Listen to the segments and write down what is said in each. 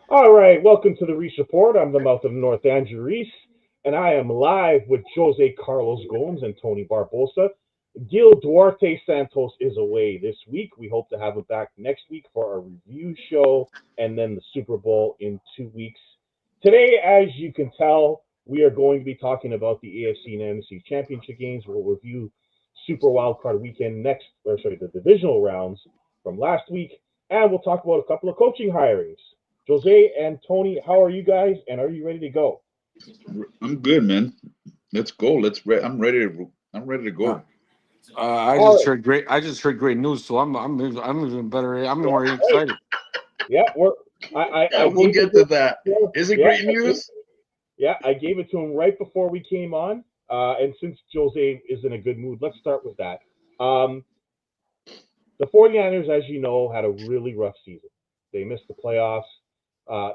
All right, welcome to the Reese Report. I'm the mouth of the North, Andrew Reese, and I am live with Jose Carlos Gomes and Tony Barbosa. Gil Duarte Santos is away this week. We hope to have him back next week for our review show and then the Super Bowl in 2 weeks. Today, as you can tell, we are going to be talking about the AFC and NFC Championship games. We'll review Super Wildcard Weekend the divisional rounds from last week, and we'll talk about a couple of coaching hirings. Jose and Tony, how are you guys? And are you ready to go? I'm good, man. Let's go. I'm ready to. I'm ready to Uh, go. I All just right. heard great. I just heard great news, so I'm even better. I'm Yeah, more hey, excited. yeah. I Yeah, we'll gave it get to to that. him. Is it Yeah, great news? I gave it to him right before we came on. And since Jose is in a good mood, let's start with that. Um, the 49ers, as you know, had a really rough season. They missed the playoffs.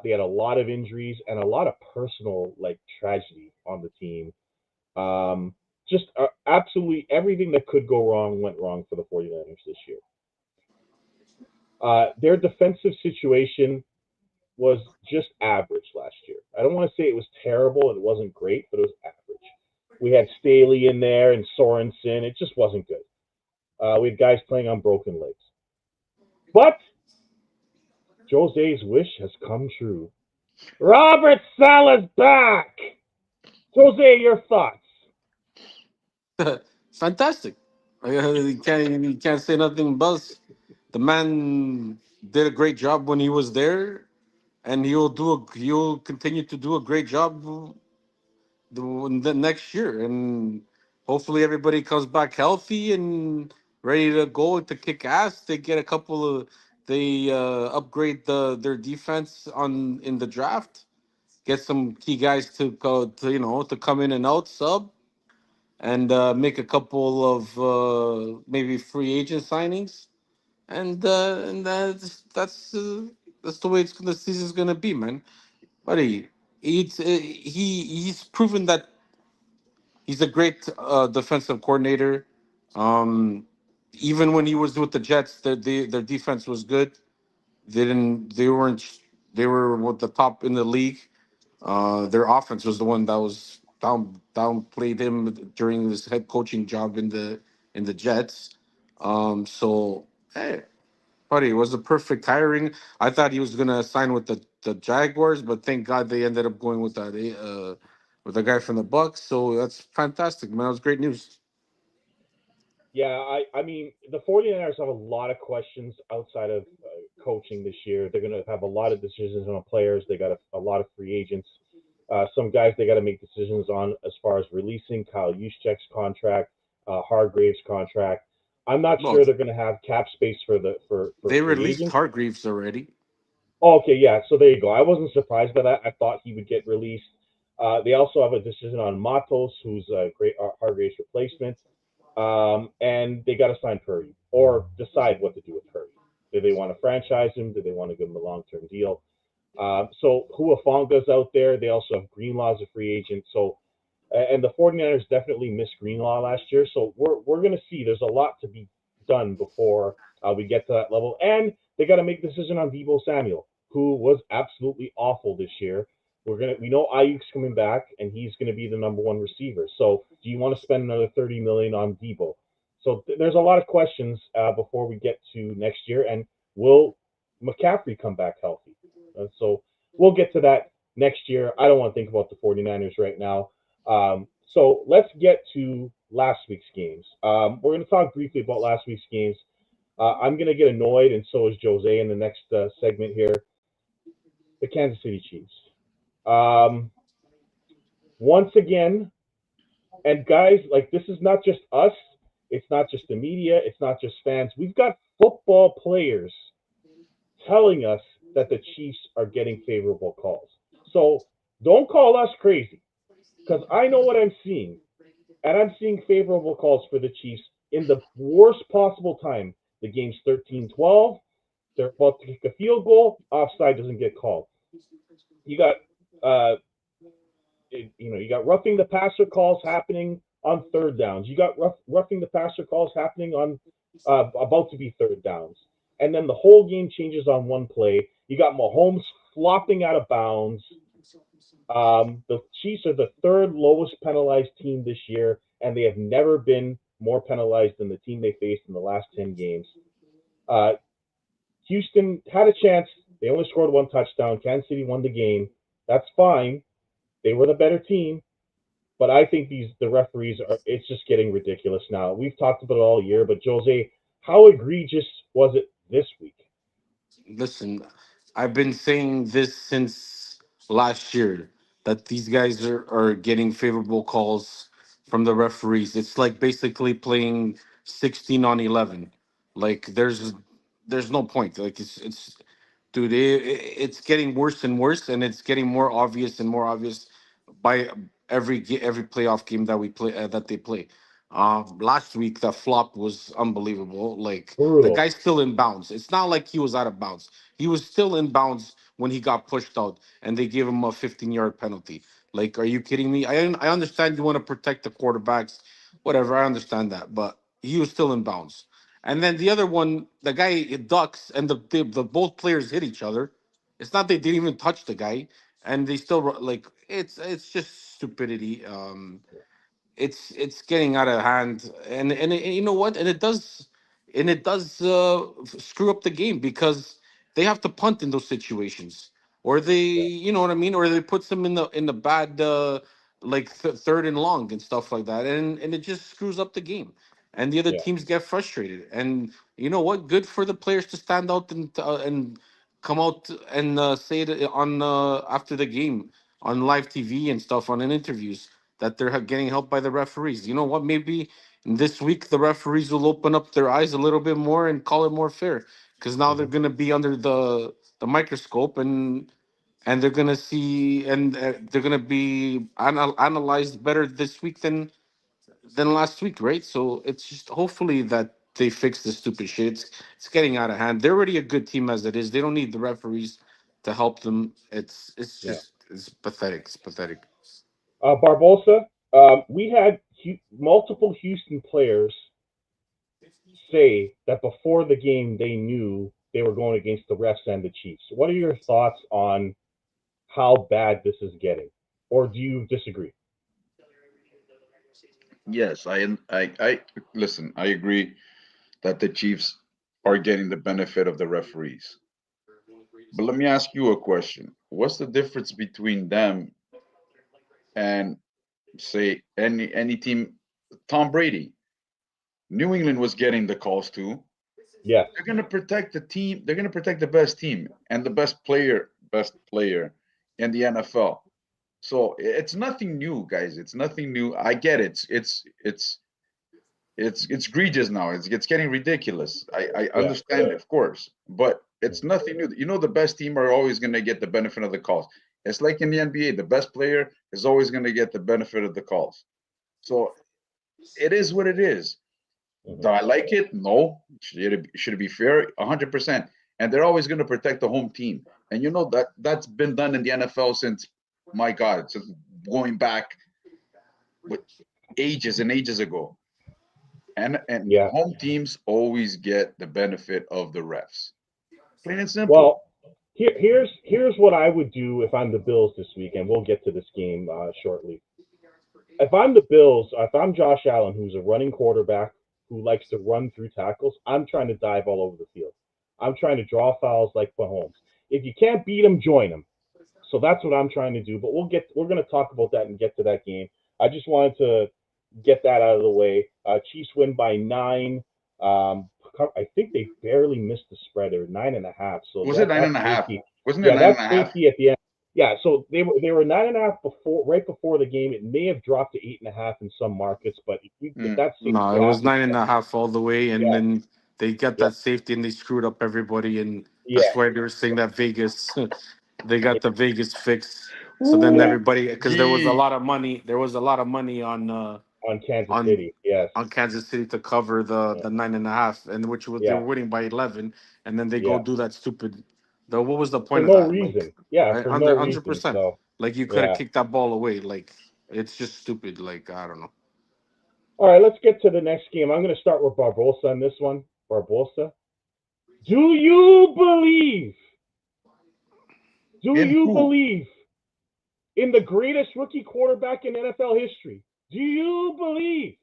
They had a lot of injuries and a lot of personal tragedy on the team. Just absolutely everything that could go wrong went wrong for the 49ers this year. Their defensive situation was just average last year. I don't want to say it was terrible. It wasn't great, but it was average. We had Staley in there and Sorensen. It just wasn't good. We had guys playing on broken legs. But Jose's wish has come true. Robert Sala's back. Jose, your thoughts? Fantastic. You can't say nothing but the man did a great job when he was there, and he'll continue to do a great job the next year, and hopefully everybody comes back healthy and ready to go to kick ass. They get a couple of they upgrade their defense on in the draft, get some key guys to go to come in and out sub, and make a couple of maybe free agent signings, and that's the way the season's gonna be, man. Buddy, he's proven that he's a great defensive coordinator. Um, Even when he was with the Jets, their defense was good. They weren't they were with the top in the league. Their offense was the one that was downplayed him during his head coaching job in the Jets. So hey, buddy, it was a perfect hiring. I thought he was gonna sign with the Jaguars, but thank God they ended up going with the guy from the Bucks. So that's fantastic, man. It was great news. Yeah, I mean, the 49ers have a lot of questions outside of coaching this year. They're going to have a lot of decisions on players. They got a lot of free agents. Some guys they got to make decisions on as far as releasing Kyle Juszczyk's contract, Hargrave's contract. I'm not Well, sure they're going to have cap space for they free released agents. Hargreaves already. Oh, okay, yeah. So there you go. I wasn't surprised by that. I thought he would get released. They also have a decision on Matos, who's a great Hargrave's replacement. And they got to sign Purdy or decide what to do with Purdy. Do they want to franchise him? Do they want to give him a long-term deal? So Huafonga's out there. They also have Greenlaw as a free agent. So and the 49ers definitely missed Greenlaw last year. So we're going to see. There's a lot to be done before we get to that level. And they got to make a decision on Debo Samuel, who was absolutely awful this year. We know Ayuk's coming back, and he's gonna be the number one receiver. So do you want to spend another 30 million on Debo? So there's a lot of questions before we get to next year. And will McCaffrey come back healthy? So we'll get to that next year. I don't want to think about the 49ers right now. So let's get to last week's games. We're going to talk briefly about last week's games. I'm going to get annoyed, and so is Jose in the next segment here. The Kansas City Chiefs. Um, Once again, and guys, like this is not just us. It's not just the media. It's not just fans. We've got football players telling us that the Chiefs are getting favorable calls. So don't call us crazy because I know what I'm seeing. And I'm seeing favorable calls for the Chiefs in the worst possible time. The game's 13-12. They're about to kick a field goal. Offside doesn't get called. You got, uh, you got roughing the passer calls happening on third downs. You got roughing the passer calls happening on about to be third downs. And then the whole game changes on one play. You got Mahomes flopping out of bounds. The Chiefs are the third lowest penalized team this year, and they have never been more penalized than the team they faced in the last 10 games. Houston had a chance. They only scored one touchdown. Kansas City won the game. That's fine. They were the better team. But I think the referees it's just getting ridiculous now. We've talked about it all year, but Jose, how egregious was it this week? Listen, I've been saying this since last year that these guys are getting favorable calls from the referees. It's like basically playing 16 on 11. Like there's no point. Like it's dude, it's getting worse and worse, and it's getting more obvious and more obvious by every playoff game that we play that they play. Last week the flop was unbelievable. Like the Brutal. guy's still in bounds. It's not like he was out of bounds. He was still in bounds when he got pushed out, and they gave him a 15-yard penalty. Like, are you kidding me? I understand you want to protect the quarterbacks, whatever. I understand that, but he was still in bounds. And then the other one, the guy ducks, and the both players hit each other. It's not they didn't even touch the guy, and they still like it's just stupidity. It's getting out of hand, and you know what? And it does screw up the game because they have to punt in those situations, or they, Yeah, you know what I mean, or they puts them in the bad like third and long and stuff like that, and it just screws up the game, and the other yeah, teams get frustrated. And you know what? Good for the players to stand out and come out and say it on after the game on live TV and stuff on in interviews that they're getting helped by the referees. You know what? Maybe this week the referees will open up their eyes a little bit more and call it more fair because now they're hmm going to be under the microscope and they're going to see and they're going to be analyzed better this week than last week, right? So it's just hopefully that they fix this stupid shit. It's getting out of hand. They're already a good team as it is. They don't need the referees to help them. It's yeah. just it's pathetic. It's pathetic. Barbosa, we had multiple Houston players say that before the game they knew they were going against the refs and the Chiefs. What are your thoughts on how bad this is getting, or do you disagree? Yes, I listen. I agree that the Chiefs are getting the benefit of the referees. But let me ask you a question. What's the difference between them and say any team? Tom Brady, New England was getting the calls too. Yes. They're gonna protect the team. They're gonna protect the best team and the best player in the NFL. So it's nothing new, guys. It's nothing new. I get it. It's egregious now. It's getting ridiculous. I Yeah. understand it, of course, but it's nothing new. You know, the best team are always going to get the benefit of the calls. It's like in the NBA, the best player is always going to get the benefit of the calls. So it is what it is. hmm Do I like it? No. Should it be fair? 100%. And they're always going to protect the home team. And you know that's been done in the NFL since, my God, since going back with ages and ages ago. And Yeah. home teams always get the benefit of the refs. Plain and simple. Well, here's what I would do if I'm the Bills this week, and we'll get to this game shortly. If I'm the Bills, if I'm Josh Allen, who's a running quarterback who likes to run through tackles, I'm trying to dive all over the field. I'm trying to draw fouls like Mahomes. If you can't beat him, join him. So that's what I'm trying to do. But we're going to talk about that and get to that game. I just wanted to get that out of the way. Chiefs win by 9. I think they barely missed the spread. They were 9.5. So Was it nine that's and a half? safety. Wasn't it Yeah, nine and that's a half? safety at the end. Yeah, so they were 9.5 before, right before the game. It may have dropped to 8.5 in some markets, but if Mm. that No, safety it was happens, 9.5 all the way, and yeah, then they got yeah, that safety and they screwed up everybody, and yeah, that's why they were saying that Vegas, they yeah, got the Vegas fix. So then Ooh, yeah, everybody, because gee. there was a lot of money on Kansas on City. Yes, Kansas City to cover yeah, the 9.5, and which was they yeah, were winning by 11, and then they go yeah, do that stupid. The what was the for point of no that? Like, reason. Yeah, right, for no hundred reason. percent. So Like you could have yeah. kicked that ball away. Like it's just stupid. Like I don't know. All right, let's get to the next game. I'm going to start with Barbosa on this one. Barbosa, do you believe Do In you who? believe in the greatest rookie quarterback in NFL history? Do you believe?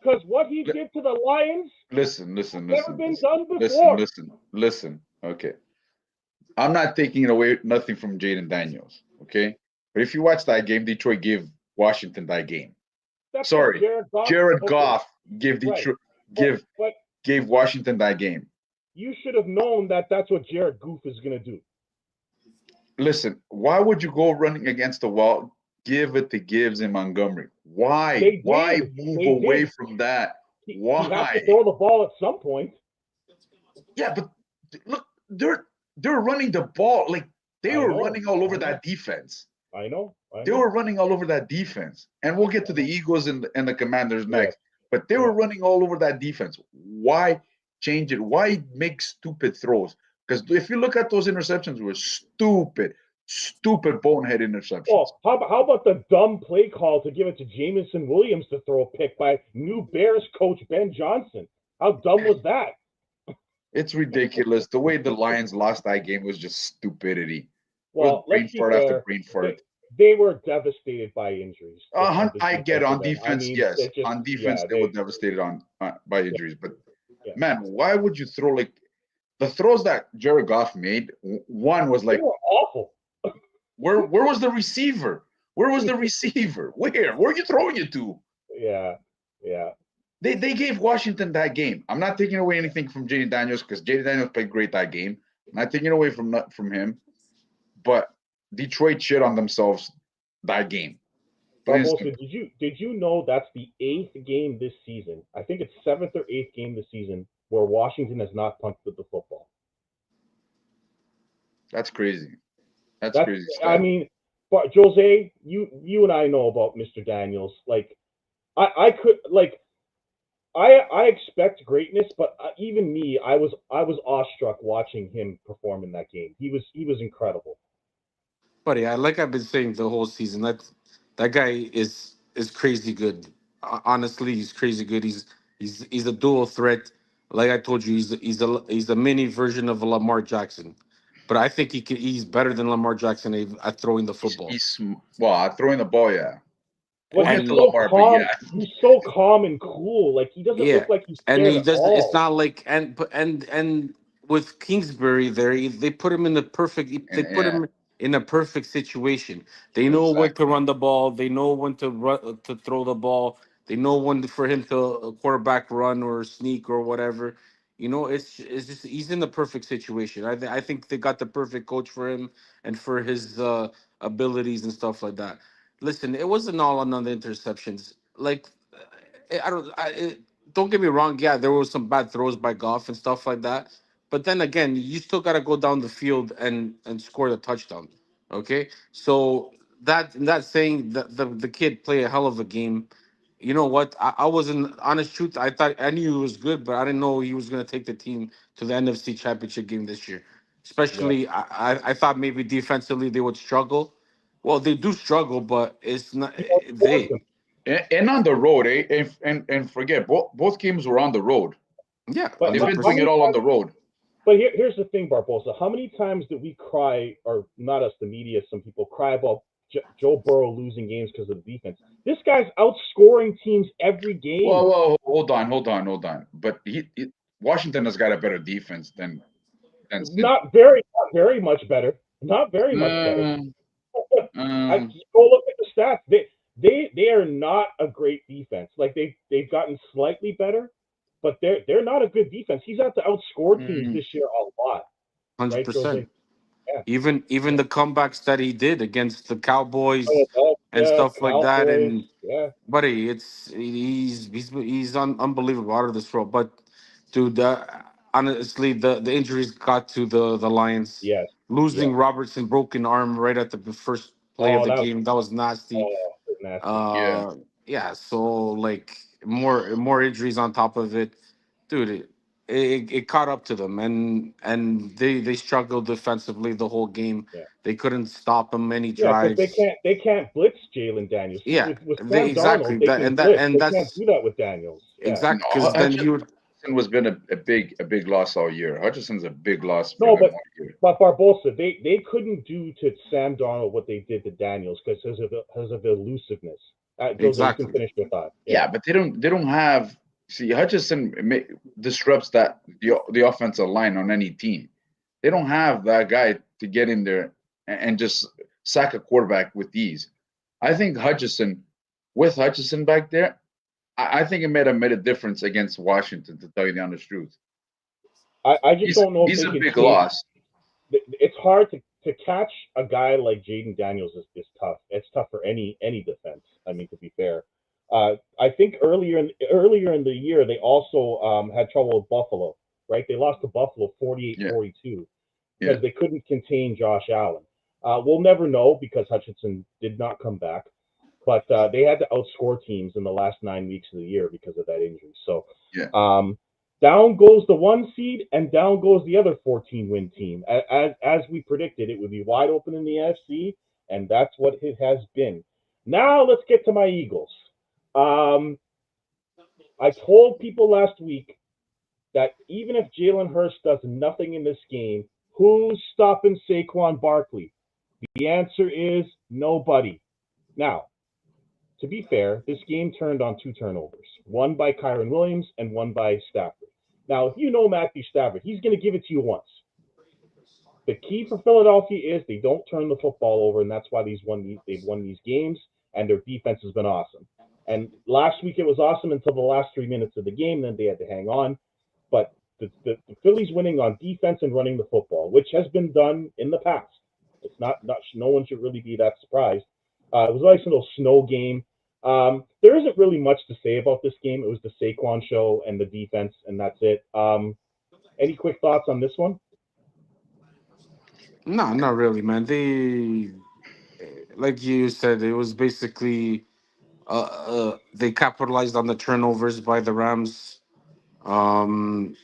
Because what he Li- did to the Lions Listen, has listen, never listen, been listen, done listen, before. listen, listen. Okay. I'm not taking away nothing from Jaden Daniels. Okay. But if you watch that game, Detroit gave Washington that game. That's what Sorry. Jared Goff. Jared Okay, Goff gave right. Detroit But give but gave Washington that game. you should have known that that's what Jared Goof is going to do. Listen, why would you go running against the wall? Give it to Gibbs and Montgomery. Why? They Why did. move They away did. from that? He has to Why? throw the ball at some point. Yeah, but look, they're running the ball like they I were know. running all over I know. that defense. I know. I They know. were running all over that defense. And we'll get I to the know. Eagles and the Commanders Yes. next. But they were Yes. running all over that defense. Why change it? Why make stupid throws? Because if you look at those interceptions, were stupid, stupid bonehead interceptions. Well, how about the dumb play call to give it to Jamison Williams to throw a pick by new Bears coach Ben Johnson? How dumb was that? It's ridiculous. The way the Lions lost that game was just stupidity. It was Well, let's brain be fart after fair. brain They, fart. they were devastated by injuries. The I get it. On defensive end. I defense, mean, yes. they just On defense, yeah they were they devastated by yeah injuries. But yeah man, why would you throw like the throws that Jared Goff made? One was they like, were awful. where was the receiver? Where was the receiver? Where are you throwing it to? Yeah, yeah. They gave Washington that game. I'm not taking away anything from Jaden Daniels because Jaden Daniels played great that game. I'm not taking away from him, but Detroit shit on themselves that game. Plain and Barbosa, simple. did you know that's the eighth game this season? I think it's seventh or eighth game this season where Washington has not punted the football. That's crazy. That's That's crazy I stat. mean, but Jose, you and I know about Mr. Daniels. Like I could like I expect greatness, but even me, I was awestruck watching him perform in that game. He was incredible. But yeah, like I've been saying the whole season, that guy is crazy good. Honestly, he's crazy good. He's a dual threat. Like I told you, he's a mini version of a Lamar Jackson. But I think he's better than Lamar Jackson at throwing the football. Well, throwing the ball, yeah. Well, We'll he's get to And so Lamar, but calm. yeah, He's so calm and cool. Like he doesn't yeah, look like he's and scared he at does. It's all. not like and with Kingsbury there, they put him in the perfect. They and put yeah, him in a perfect situation. They know when to exactly. run the ball. They know when to throw the ball. They know when for him to quarterback run or sneak or whatever. It's just he's in the perfect situation. I think they got the perfect coach for him and for his abilities and stuff like that. Listen, it wasn't all on the interceptions. Like I don't. Don't get me wrong. Yeah, there was some bad throws by Goff and stuff like that. But then again, you still got to go down the field and score the touchdown. Okay, so that saying that the kid play a hell of a game. You know what? I wasn't honest truth. I thought I knew he was good, but I didn't know he was going to take the team to the NFC Championship game this year. Yeah, Especially, I thought maybe defensively they would struggle. Well, they do struggle, but it's not he outscored they. them. And on the road, eh? And forget both games were on the road. Yeah, But They've hundred been how doing percent. it many all on times? the road. But here's the thing, Barbosa. How many times did we cry, or not us, the media, some people cry about Joe Burrow losing games because of the defense? This guy's outscoring teams every game. Well, hold on. But Washington has got a better defense than Cincy. Not very much better. Not very much better. Uh, I uh, go look at the stats. They are not a great defense. Like they've gotten slightly better, but they're not a good defense. He's had to outscore teams mm, this year a lot, Hundred right, Jose? percent. Yeah. Even Yeah. the comebacks that he did against the Cowboys and Philadelphia, stuff like that, Cowboys. and Yeah. buddy, he's unbelievable out of this world. But dude, honestly, the injuries got to the Lions. Yes. Losing Yes. Robertson broken arm right at the first play of Oh, the that was game, that was nasty. nasty. yeah. Uh, yeah, so like more injuries on top of it, dude. It caught up to them, and they struggled defensively the whole game. Yeah. They couldn't stop him many Yeah, because they drives. can't blitz Jalen Daniels. See, Yeah, with they Sam exactly Darnold, they that can and that blitz. and They can't that's do that with Daniels. Yeah. exactly No, because then actually, you would. Hutchinson was been a big loss all year. Hutchinson's a big loss for No, them but all year. Barbosa, they couldn't do to Sam Darnold what they did to Daniels because of elusiveness. Jojo, you can Exactly. finish your thought. Yeah, Yeah, but they don't have. See, Hutchinson disrupts the offensive line on any team. They don't have that guy to get in there and just sack a quarterback with ease. I think Hutchinson back there, I think it made a difference against Washington. To tell you the honest truth, I just he's don't know if he's they a can big change. loss. It's hard to catch a guy like Jaden Daniels is tough. It's tough for any defense. I mean, to be fair, I think earlier in the year they also had trouble with Buffalo. Right, they lost to Buffalo Yeah, 48-42 yeah. because they couldn't contain Josh Allen. We'll never know because Hutchinson did not come back, but they had to outscore teams in the last 9 weeks of the year because of that injury. So Yeah. um, down goes the one seed, and down goes the other 14-win team. As we predicted, it would be wide open in the NFC, and that's what it has been. Now let's get to my Eagles. Um, I told people last week that even if Jalen Hurts does nothing in this game, who's stopping Saquon Barkley? The answer is nobody. Now, to be fair, this game turned on two turnovers, one by Kyron Williams and one by Stafford. Now, if you know Matthew Stafford, he's going to give it to you once. The key for Philadelphia is they don't turn the football over, and that's why they've won these games, and their defense has been awesome. And last week it was awesome until the last 3 minutes of the game, then they had to hang on. But the Phillies winning on defense and running the football, which has been done in the past. It's not no one should really be that surprised. It was a nice little snow game. There isn't really much to say about this game. It was the Saquon show and the defense, and that's it. Any quick thoughts on this one? No, not really, man. Like you said, it was basically they capitalized on the turnovers by the Rams. Um,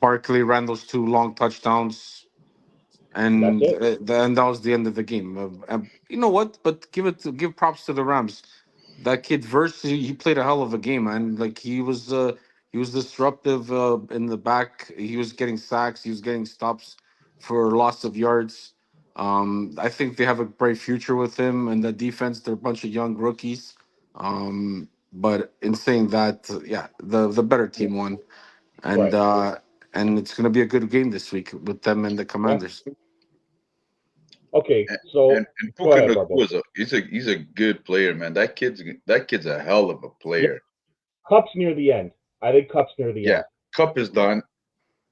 Barkley ran those two long touchdowns, And that's it. and that was the end of the game. You know what? But give props to the Rams. That kid Verse, he played a hell of a game, man. Like he was disruptive in the back. He was getting sacks. He was getting stops for loss of yards. I think they have a bright future with him and the defense. They're a bunch of young rookies. But in saying that, yeah, the better team won, and Right. uh, and it's gonna be a good game this week with them and the Yeah. Commanders. Okay. And So and go Puka ahead, Nacua Barbosa. he's a good player, man. That kid's a hell of a Yeah. player. Cup's near the end. I think Cup's near the Yeah, end. Cup is done,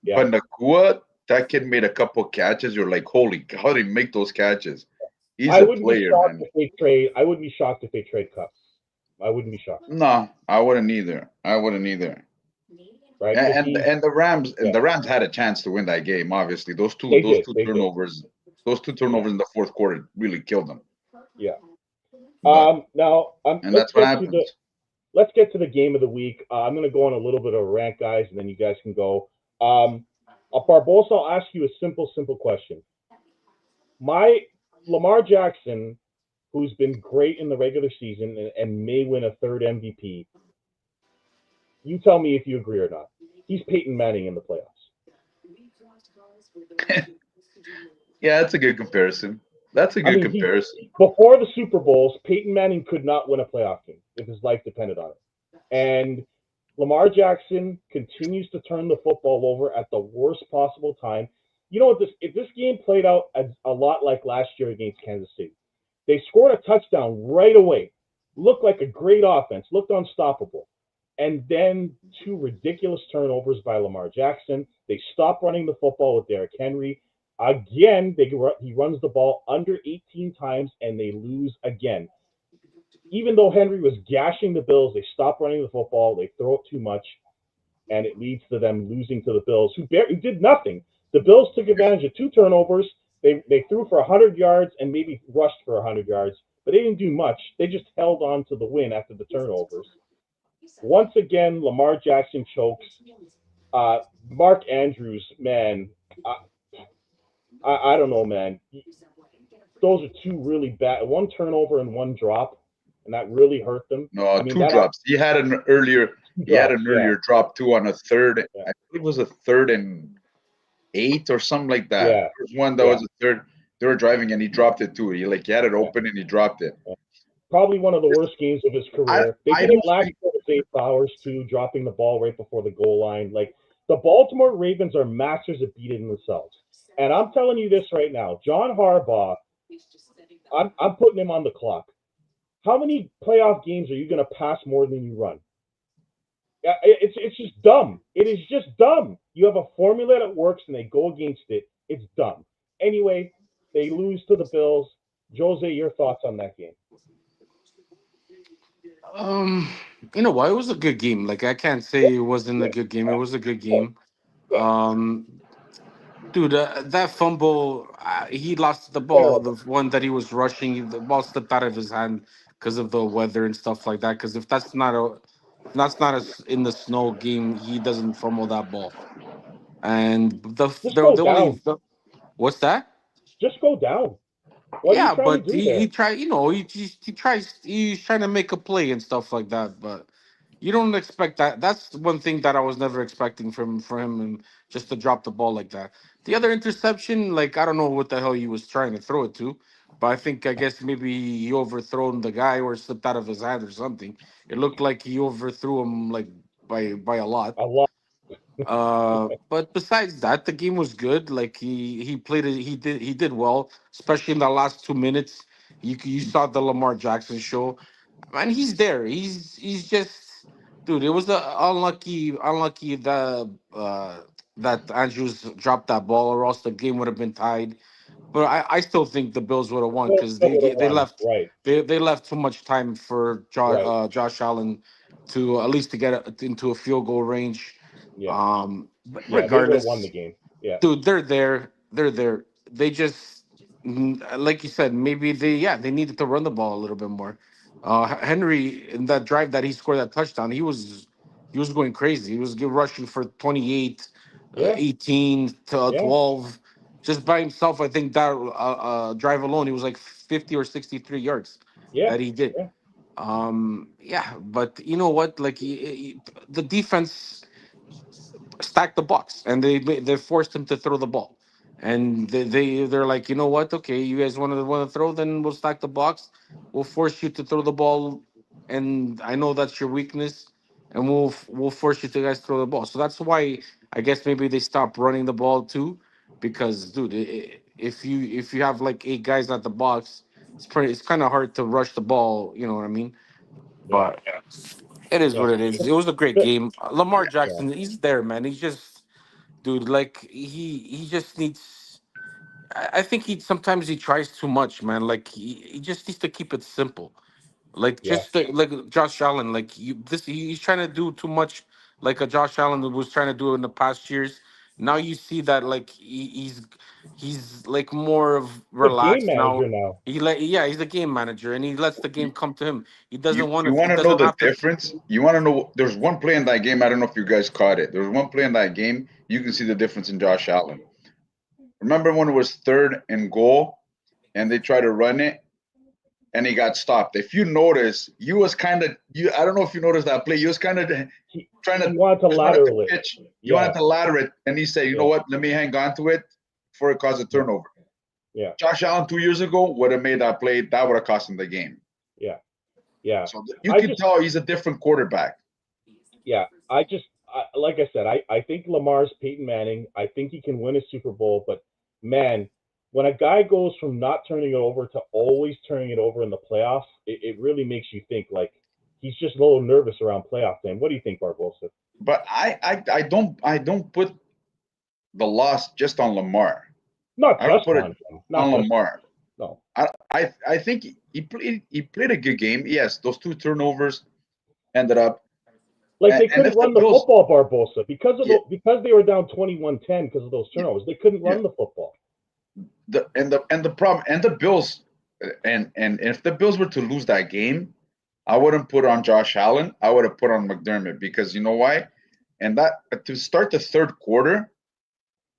Yeah. but Nakua, that kid made a couple catches. You're like, holy, how did he make those catches? He's I a wouldn't be player, shocked man. if they trade. I wouldn't be shocked if they trade Cup. I wouldn't be shocked. No, I wouldn't either. I wouldn't either. Right? Because And he's and the Rams yeah, had a chance to win that game. Obviously, those two they those did. two They did. turnovers, those two Yeah. turnovers in the fourth quarter really killed them. Yeah. But Now and that's what happens. let's get to the game of the week. I'm going to go on a little bit of a rant, guys, and then you guys can go. Barbosa, I'll ask you a simple question. My Lamar Jackson, who's been great in the regular season and may win a third MVP. You tell me if you agree or not. He's Peyton Manning in the playoffs. Yeah, that's a good comparison. That's a I good mean, he comparison. before the Super Bowls, Peyton Manning could not win a playoff game if his life depended on it. And Lamar Jackson continues to turn the football over at the worst possible time. You know what? If this game played out a lot like last year against Kansas City, they scored a touchdown right away. Looked like a great offense. Looked unstoppable. And then two ridiculous turnovers by Lamar Jackson. They stop running the football with Derrick Henry. Again, he runs the ball under 18 times and they lose again. Even though Henry was gashing the Bills, they stop running the football. They throw it too much, and it leads to them losing to the Bills, who did nothing. The Bills took advantage of two turnovers. They threw for 100 yards and maybe rushed for 100 yards, but they didn't do much. They just held on to the win after the turnovers. Once again, Lamar Jackson chokes. Mark Andrews, man, I, I don't know, man. Those are two really bad. One turnover and one drop, and that really hurt them. No, I mean two that. drops. He had an earlier. He had drops. an Yeah, earlier drop too on a third. yeah, I believe it was a 3rd and 8 or something like that. yeah, There was one that yeah. was a third. They were driving and he dropped it too. He had it Yeah. open and he dropped it. Probably one of the worst games of his I career. They I did it don't last think year with Zay Flowers too, dropping the ball right before the goal line. Like the Baltimore Ravens are masters at beating themselves. And I'm telling you this right now, John Harbaugh, I'm putting him on the clock. How many playoff games are you going to pass more than you run? Yeah, it's just dumb. It is just dumb. You have a formula that works and they go against it. It's dumb. Anyway, they lose to the Bills. Jose, your thoughts on that game? Um, you know what? It was a good game. Like I can't say it wasn't a Yeah, good game. It yeah, was a good game. yeah. Um, Dude, that fumble, he lost the ball. The Terrible. one that he was rushing, the ball slipped out of his hand because of the weather and stuff like that. Because if that's not in the snow game, he doesn't fumble that ball. And Just go down. what's that? Just go down. What are you Yeah, trying to but do he there? try you know he tries he's trying to make a play and stuff like that. But you don't expect that. That's one thing that I was never expecting from him, and just to drop the ball like that. The other interception, like I don't know what the hell he was trying to throw it to, but I guess maybe he overthrown the guy or slipped out of his hand or something. It looked like he overthrew him like by a lot. A lot. But besides that, the game was good. Like he played it, he did well, especially in the last 2 minutes. You saw the Lamar Jackson show, man. He's there. He's just, dude. It was the unlucky that Andrews dropped that ball, or else the game would have been tied. But I still think the Bills would have won Still, because still would have they won. left Right. they left too much time for Right. Josh Allen to at least to get into a field goal range. Yeah. But Yeah. They would have won the regardless, game. Yeah. dude, they're there. They're there. They just, like you said, maybe they needed to run the ball a little bit more. Henry in that drive that he scored that touchdown, he was going crazy. He was rushing for 28, Yeah. 18 to Yeah. 12 just by himself. I think that drive alone, he was like 50 or 63 yards Yeah. that he did. Yeah. Yeah, but you know what? Like the defense stacked the box, and they forced him to throw the ball. And they're like, you know what? Okay, you guys want to throw, then we'll stack the box. We'll force you to throw the ball, and I know that's your weakness, and we'll force you to guys throw the ball. So that's why I guess maybe they stopped running the ball too, because dude, if you have like 8 guys at the box, it's kind of hard to rush the ball. You know what I mean? Yeah. But it is Yeah. what it is. It was a great Good. game. Lamar Yeah. Jackson, he's there, man. He's just, dude. Like he just needs. I think he sometimes he tries too much, man. Like he just needs to keep it simple. Like Yeah. just like Josh Allen, like he's trying to do too much, like a Josh Allen was trying to do in the past years. Now you see that like he's like more of The game relaxed now. manager now. He's a game manager and he lets the game come to him. He you doesn't want you to. He want to know doesn't the have to. difference. You want to know. There's one play in that game. I don't know if you guys caught it. There was one play in that game. You can see the difference in Josh Allen. Remember when it was 3rd and goal and they tried to run it and he got stopped. If you notice, you was kind of you. I don't know if you noticed that play. You was kind of trying He to wanted to just wanted to lateral it. pitch. You Yeah. wanted to ladder it, and he said, "You know Yeah. what? Let me hang on to it before it causes a Yeah. turnover." Yeah. Josh Allen 2 years ago would have made that play. That would have cost him the game. Yeah. Yeah. So you I can just tell he's a different quarterback. Yeah, like I said, I think Lamar's Peyton Manning. I think he can win a Super Bowl, but man, when a guy goes from not turning it over to always turning it over in the playoffs, it really makes you think like he's just a little nervous around playoff time. What do you think, Barbosa? But I don't put the loss just on Lamar. Not I don't just put it on him. on Not just Lamar. no. I think he played a good game. Yes, those 2 turnovers ended up, Like and, they and couldn't if the run the Bills, football, Barbosa, yeah, because they were down 21-10 because of those yeah, turnovers. They couldn't yeah, run the football. the problem and the Bills, and if the Bills were to lose that game, I wouldn't put on Josh Allen. I would have put on McDermott because you know why? And that to start the 3rd quarter,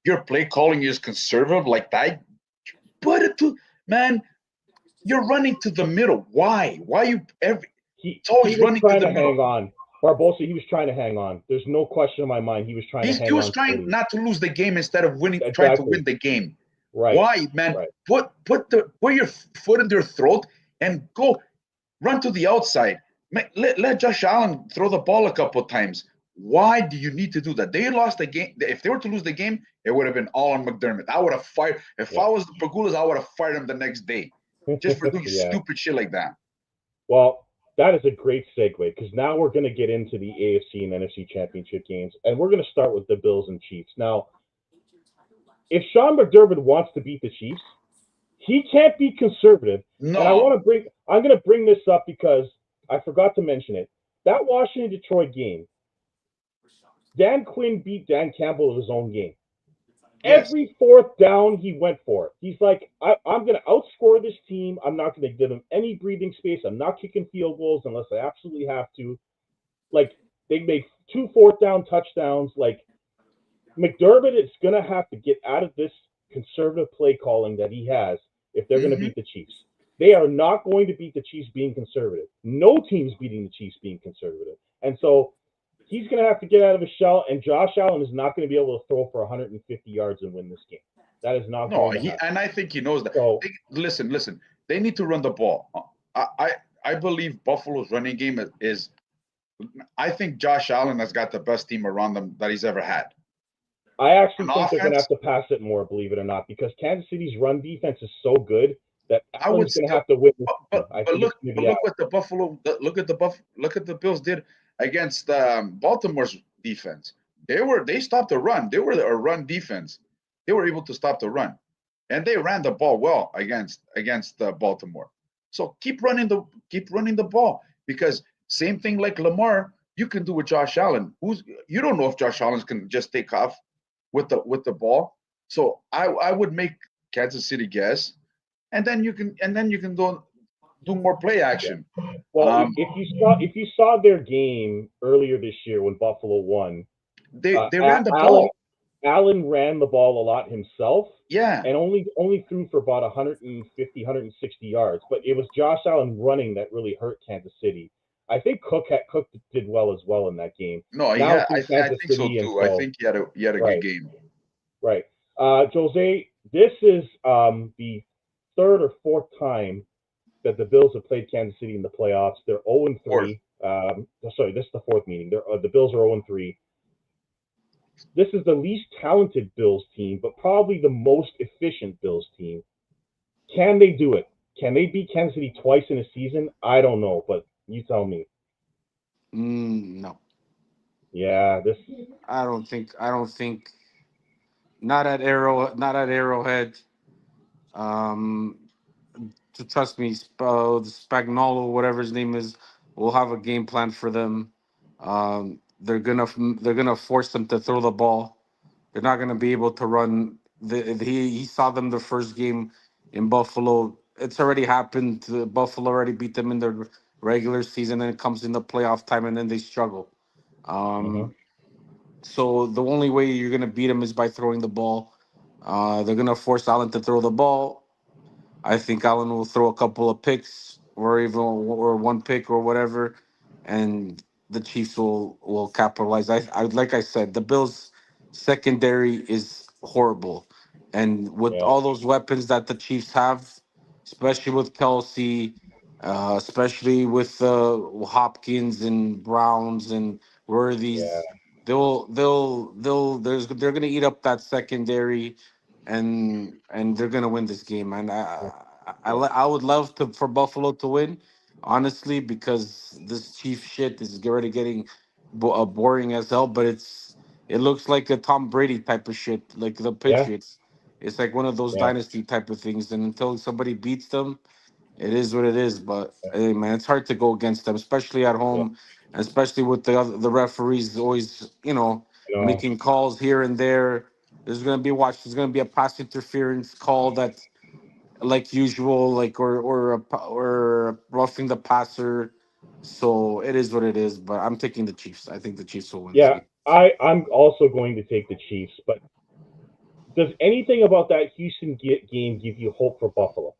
your play calling is conservative like that. Put it to man. You're running to the middle. Why? Why you every? He It's he always was running to trying the to middle. hang on. Barbosa, he was trying to hang on. There's no question in my mind. He was trying to He hang was on trying steady. not to lose the game instead of winning, trying to win Exactly. the game. Right. Why, man? Right. Put your foot in their throat and go run to the outside. Let Josh Allen throw the ball a couple of times. Why do you need to do that? They lost the game. If they were to lose the game, it would have been all on McDermott. I would have fired. If Yeah. I was the Pagulas, I would have fired him the next day just for doing Yeah. stupid shit like that. Well, that is a great segue because now we're going to get into the AFC and NFC championship games, and we're going to start with the Bills and Chiefs. Now, if Sean McDermott wants to beat the Chiefs, he can't be conservative. And No. I'm going to bring this up because I forgot to mention it. That Washington Detroit game, Dan Quinn beat Dan Campbell at his own game. Yes. Every fourth down, he went for it. He's like, I'm going to outscore this team. I'm not going to give them any breathing space. I'm not kicking field goals unless I absolutely have to. Like, they made 2 fourth down touchdowns. Like, McDermott is going to have to get out of this conservative play calling that he has if they're going to Hmm. beat the Chiefs. They are not going to beat the Chiefs being conservative. No team's beating the Chiefs being conservative. And so he's going to have to get out of his shell, and Josh Allen is not going to be able to throw for 150 yards and win this game. That is not No, going to he happen. and I think he knows that. So, Listen. They need to run the ball. I believe Buffalo's running game is. I think Josh Allen has got the best team around them that he's ever had. I actually On think they're going to offense, have to pass it more, believe it or not, because Kansas City's run defense is so good that I would Allen's going to still. have to win this But game. but, I but think it's look going to but be look Allen. what the Buffalo look at the Bills did against Baltimore's defense. They stopped the run. They were a run defense. They were able to stop the run, and they ran the ball well against Baltimore. So keep running the ball because same thing like Lamar, you can do with Josh Allen. Who's you don't know if Josh Allen can just take off with the ball. So I would make Kansas City guess, and then you can do more play Yeah. action. Well, Um, if you saw their game earlier this year when Buffalo won, they ran the Allen ball. Allen ran the ball a lot himself Yeah. and only threw for about 150, 160 yards. But it was Josh Allen running that really hurt Kansas City. I think Cook did well in that game. No, Now yeah, it's in I Kansas think so City, and too. I so think he had a good right, game. right. Jose, this is the third or fourth time that the Bills have played Kansas City in the playoffs. They're 0 and Fourth. 3. Sorry, this is the fourth meeting. The Bills are 0 and 3. This is the least talented Bills team, but probably the most efficient Bills team. Can they do it? Can they beat Kansas City twice in a season? I don't know, but you tell me. No, Yeah, this. I don't think. I don't think. Not at Arrow. Not at Arrowhead. Um, to trust me, Spagnolo, whatever his name is, will have a game plan for them. They're gonna force them to throw the ball. They're not gonna be able to run. He saw them the first game in Buffalo. It's already happened. Buffalo already beat them in the regular season. Then it comes in the playoff time, and then they struggle. Uh-huh. Um, so the only way you're gonna beat them is by throwing the ball. They're gonna force Allen to throw the ball. I think Allen will throw a couple of picks or even or one pick or whatever, and the Chiefs will capitalize. I like I said, the Bills secondary is horrible, and with Yeah, all those weapons that the Chiefs have, especially with Kelsey, especially with Hopkins and Browns and yeah, Worthies, they're gonna eat up that secondary and they're gonna win this game. And yeah, I would love to for Buffalo to win, honestly, because this Chief shit is already getting boring as hell. But it looks like a Tom Brady type of shit, like the yeah, Patriots. It's like one of those yeah, dynasty type of things, and until somebody beats them, it is what it is. But hey, man, it's hard to go against them, especially at yeah. home, and especially with the referees always, You know, making calls here and there. There's gonna be a pass interference call that, like usual, like or roughing the passer. So it is what it is. But I'm taking the Chiefs. I think the Chiefs will win this yeah. game. I'm also going to take the Chiefs, but does anything about that Houston game give you hope for Buffalo?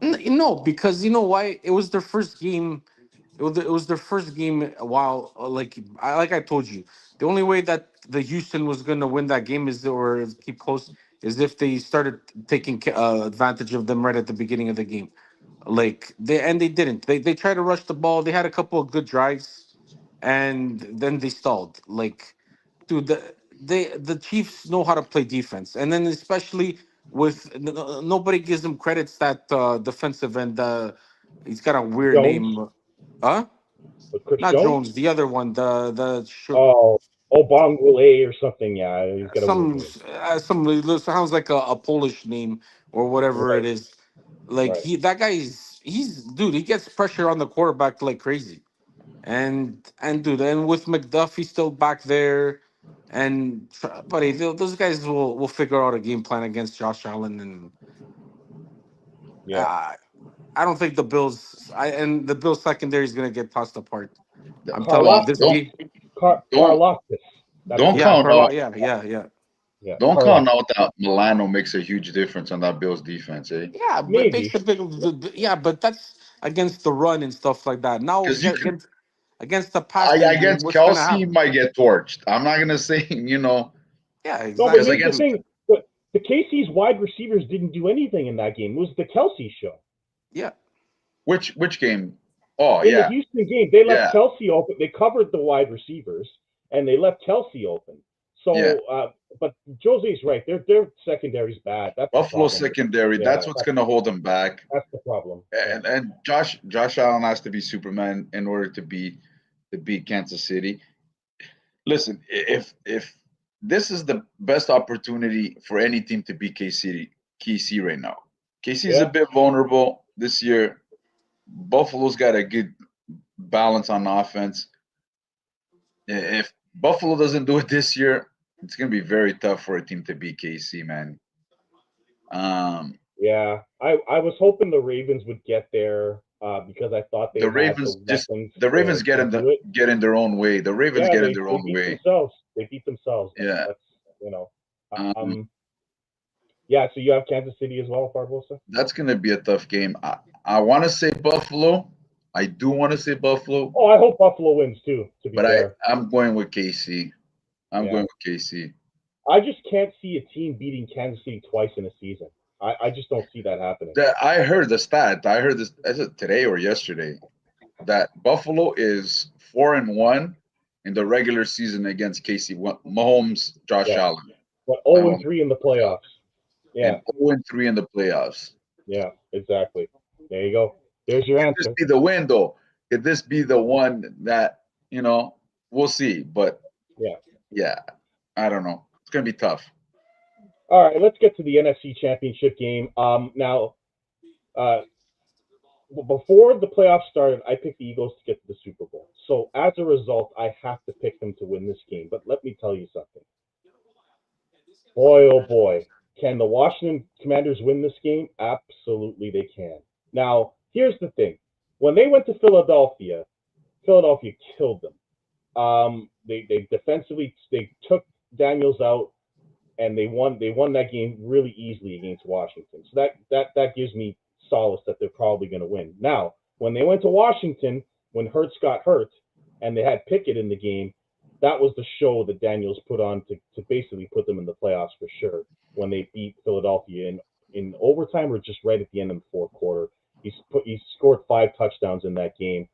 No, because you know why? It was their first game it was their first game while like I told you, the only way that the Houston was gonna win that game is or keep close is if they started taking advantage of them right at the beginning of the game. Like they didn't. They tried to rush the ball. They had a couple of good drives, and then they stalled. Like, dude, the Chiefs know how to play defense, and then especially with nobody gives them credits that defensive end. He's got a weird Jones, name. Huh? with Chris Not Jones. Jones. The other one. The Oh, Obongwale or something. Yeah, he's got a weird some name. sounds like a Polish name or whatever it Right, is. Like right. that guy's he's dude. He gets pressure on the quarterback like crazy. And dude, and with McDuffie still back there, and buddy, those guys will figure out a game plan against Josh Allen, and Yeah. uh, I don't think the Bills. And the Bills secondary is gonna get tossed apart. I'm telling you, Don't this Karloftis. game. don't Karloftis. That's don't his Yeah, name. count out. yeah. Yeah, Don't count Karloftis. out that Milano makes a huge difference on that Bills defense, eh? Yeah, but makes Maybe. a big. Yeah, but that's against the run and stuff like that. Now Because you can, against the passing game, against what's gonna Kelsey, he happen? might get torched. I'm not gonna say, Yeah, No, but because exactly, here's the against dude. thing. The KC's wide receivers didn't do anything in that game. It was the Kelsey show. Yeah, which game? Oh In the yeah, Houston game, they left yeah, Kelsey open. They covered the wide receivers, and they left Kelsey open. yeah. So, but Jose's right. Their secondary's bad. That's the Buffalo problem. secondary. Yeah, That's what's gonna hold them back. that's the problem. Yeah. And Josh Allen has to be Superman in order to beat Kansas City. Listen, if this is the best opportunity for any team to beat KC right now. KC is a Yeah. bit vulnerable this year. Buffalo's got a good balance on offense. If Buffalo doesn't do it this year, it's gonna be very tough for a team to beat KC, man. Um, Yeah, I was hoping the Ravens would get there because I thought they the had Ravens the just weapons the Ravens to do it. get in their own way. The Ravens Yeah, get in they their they own beat way. themselves. They beat themselves. Yeah. That's you know. Um, Yeah. So you have Kansas City as well, Barbosa. that's gonna be a tough game. I want to say Buffalo. I do want to say Buffalo, Oh, I hope Buffalo wins too. To be but fair, I'm going with KC. I'm yeah. going with KC. I just can't see a team beating Kansas City twice in a season. I just don't see that happening. I heard the stat. I heard this. Is it today or yesterday? That Buffalo is 4-1 in the regular season against KC. Mahomes, Josh Yeah, Allen, but my 0 and Mahomes, 3 in the playoffs. and Yeah, 0-3 in the playoffs. yeah, exactly. There you go. There's your Could this answer. be the win, though? Could this be the one that we'll see? But Yeah. yeah, I don't know. It's gonna be tough. All right, let's get to the NFC Championship game. Now, uh, before the playoffs started, I picked the Eagles to get to the Super Bowl. So as a result, I have to pick them to win this game. But let me tell you something. Boy, oh boy, can the Washington Commanders win this game? Absolutely, they can. Now, here's the thing: when they went to Philadelphia, Philadelphia killed them. They defensively they took Daniels out and they won that game really easily against Washington. So that gives me solace that they're probably going to win. Now, when they went to Washington, when Hurts got hurt and they had Pickett in the game, that was the show that Daniels put on to basically put them in the playoffs for sure. When they beat Philadelphia in overtime or just right at the end of the fourth quarter, he scored 5 touchdowns in that game.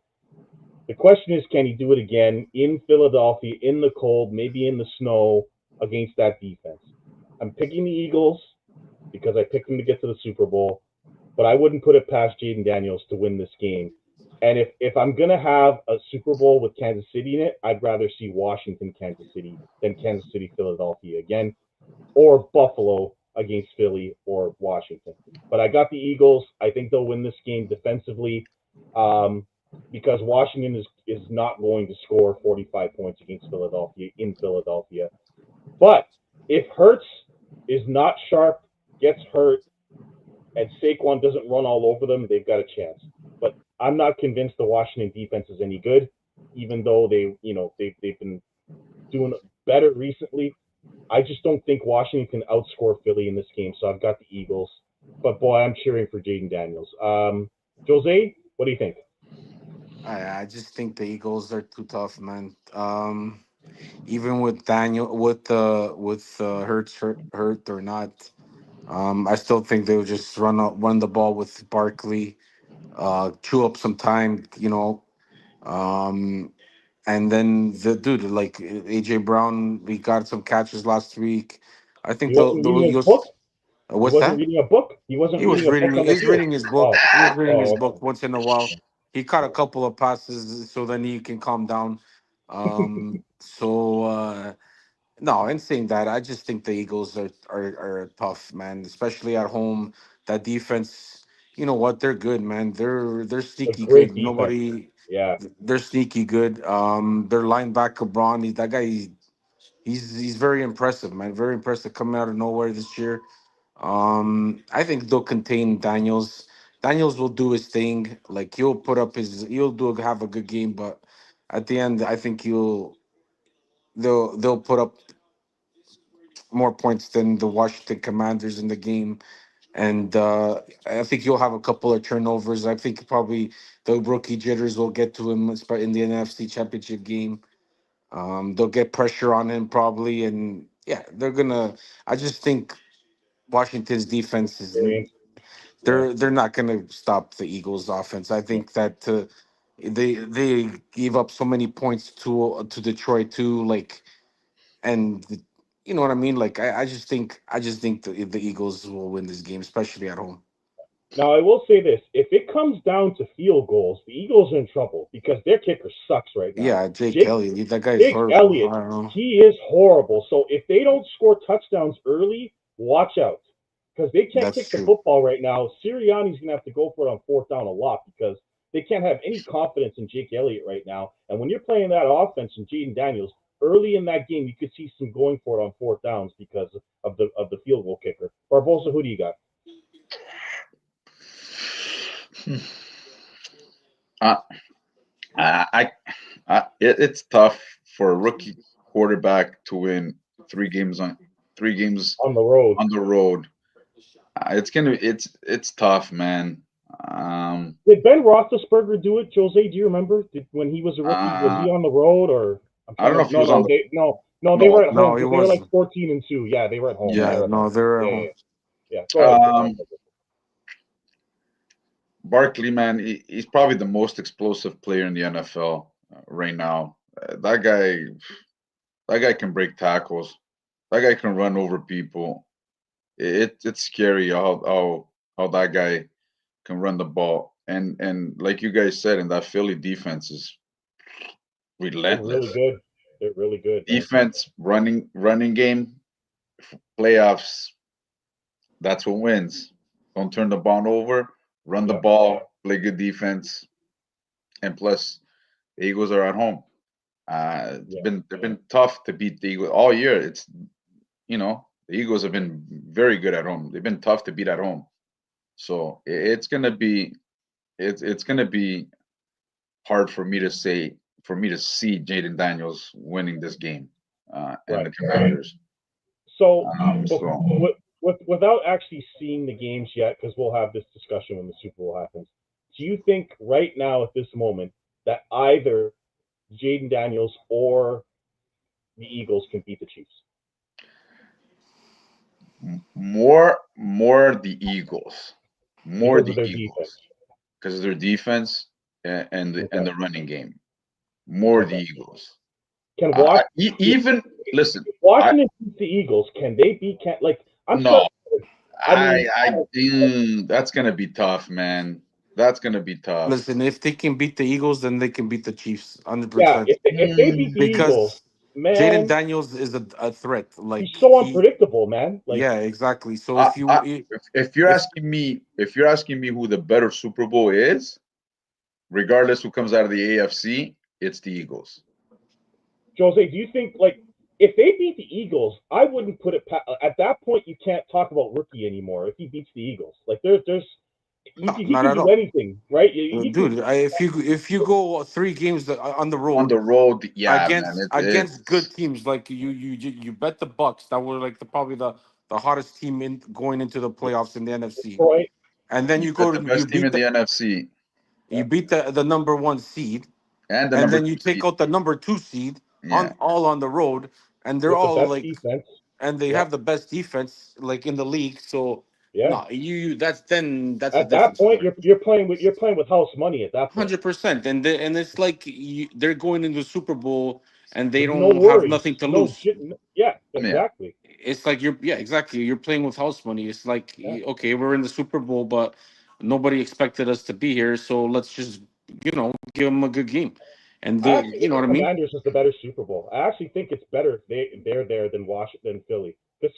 The question is, can he do it again in Philadelphia, in the cold, maybe in the snow, against that defense? I'm picking the Eagles because I picked them to get to the Super Bowl, but I wouldn't put it past Jaden Daniels to win this game. And if I'm going to have a Super Bowl with Kansas City in it, I'd rather see Washington, Kansas City than Kansas City, Philadelphia again, or Buffalo against Philly or Washington. But I got the Eagles. I think they'll win this game defensively. Because Washington is not going to score 45 points against Philadelphia in Philadelphia. But if Hurts is not sharp, gets hurt, and Saquon doesn't run all over them, they've got a chance. But I'm not convinced the Washington defense is any good, even though they've been doing better recently. I just don't think Washington can outscore Philly in this game, so I've got the Eagles. But boy, I'm cheering for Jaden Daniels. Jose, what do you think? I just think the Eagles are too tough, man. Even with Daniel, with hurt or not, I still think they'll just run the ball with Barkley, chew up some time, um, and then the dude like AJ Brown, we got some catches last week. I think He wasn't reading his book. He what's wasn't that? reading a book. He wasn't He was reading a book reading. on the He's field. reading his Oh, book. He was reading his oh, book okay. once in a while. He caught a couple of passes, so then he can calm down. So no, in saying that, I just think the Eagles are tough, man, especially at home. That defense, you know what? They're good, man. They're A sneaky great good. defense. Nobody, Yeah, they're sneaky good. Their linebacker Braun, that guy, he's very impressive, man. Very impressive coming out of nowhere this year. I think they'll contain Daniels. Daniels will do his thing. Like he'll have a good game, but at the end, I think they'll put up more points than the Washington Commanders in the game. And I think you'll have a couple of turnovers. I think probably the rookie jitters will get to him in the NFC Championship game. They'll get pressure on him probably, and yeah, they're gonna. I just think Washington's defense is experience. Yeah, they're not gonna stop the Eagles' offense. I yeah. think that they gave up so many points to Detroit too. Like and you know what I mean. Like I just think the Eagles will win this game, especially at home. Now I will say this: if it comes down to field goals, the Eagles are in trouble because their kicker sucks right now. Yeah, Jake Jake Elliott, that guy's Jake horrible. Elliott, I don't know. he is horrible. So if they don't score touchdowns early, watch out because they can't That's kick the true. football right now. Sirianni's gonna have to go for it on fourth down a lot because they can't have any confidence in Jake Elliott right now. And when you're playing that offense and Jaden Daniels early in that game, you could see some going for it on fourth downs because of the field goal kicker. Barbosa, who do you got? I, I, it's tough for a rookie quarterback to win 3 games On the road. on the road. It's tough, man. Um, Did Ben Roethlisberger do it, Jose? Do you remember? When he was a rookie, was uh, he on the road or I'm I trying don't know to? if he No, was on no, the they no. were at home No, he because they were like wasn't. 14-2. Yeah, they were at home. They Yeah, were at home. no, they're at Yeah, yeah, home. yeah. Yeah. Go ahead. Um, Barkley, man, he's probably the most explosive player in the NFL right now. That guy can break tackles. That guy can run over people. It's scary how that guy can run the ball. And like you guys said, in that Philly defense is They're really relentless. good. They're really good, man. Defense, running game, playoffs. That's what wins. Don't turn the ball over. Run the Yep. ball. Play good defense. And plus, the Eagles are at home. It's Yeah. been they've been tough to beat the Eagles all year. The Eagles have been very good at home. They've been tough to beat at home. So it's gonna be hard for me to see Jaden Daniels winning this game, and Right. the Commanders. So, So without actually seeing the games yet, because we'll have this discussion when the Super Bowl happens. Do you think right now at this moment that either Jaden Daniels or the Eagles can beat the Chiefs more the Eagles, more because of the their defense? Eagles because of their defense and Okay. the running game. More the Okay. Eagles. Can Washington Even listen. if I Washington beats the Eagles? Can they beat? Can like I'm trying. No. I mean, That's gonna be tough, man. That's gonna be tough. Listen, if they can beat the Eagles, then they can beat the Chiefs, hundred yeah. percent. If they beat the Eagles, Because Jaden man, Daniels is a threat. he's Like so unpredictable, man. Like yeah, exactly. So I, if you I, if you're asking me who the better Super Bowl is, regardless who comes out of the AFC, it's the Eagles. Jose, do you think like if they beat the Eagles, I wouldn't put it at that point. You can't talk about rookie anymore if he beats the Eagles. Like there's no, he not can at do all. anything, right? He can Dude, if you go 3 games on the On road the road, yeah, man, against good teams, like you bet the Bucks that were like probably the hottest team in going into the playoffs in the NFC, Detroit. and then you that's go the to you best team beat in the the NFC. You beat the number 1 seed, And the and number then two you take seed. out the number 2 seed Yeah. on the road, and they're with the all best like, defense. and they Yeah, have the best defense like in the league. So yeah. no, that's a At that different point, story. you're playing with house money. At that point, 100%, and it's like they're going into the Super Bowl and they with no don't have worries, nothing to no lose. shit. Yeah, Yeah. exactly. It's like yeah, exactly, you're playing with house money. It's like, Yeah. okay, we're in the Super Bowl, but nobody expected us to be here, so let's just give them a good game, and I they, actually you think know the what I mean. Commanders is the better Super Bowl. I actually think it's better if they're there than Washington, Philly, because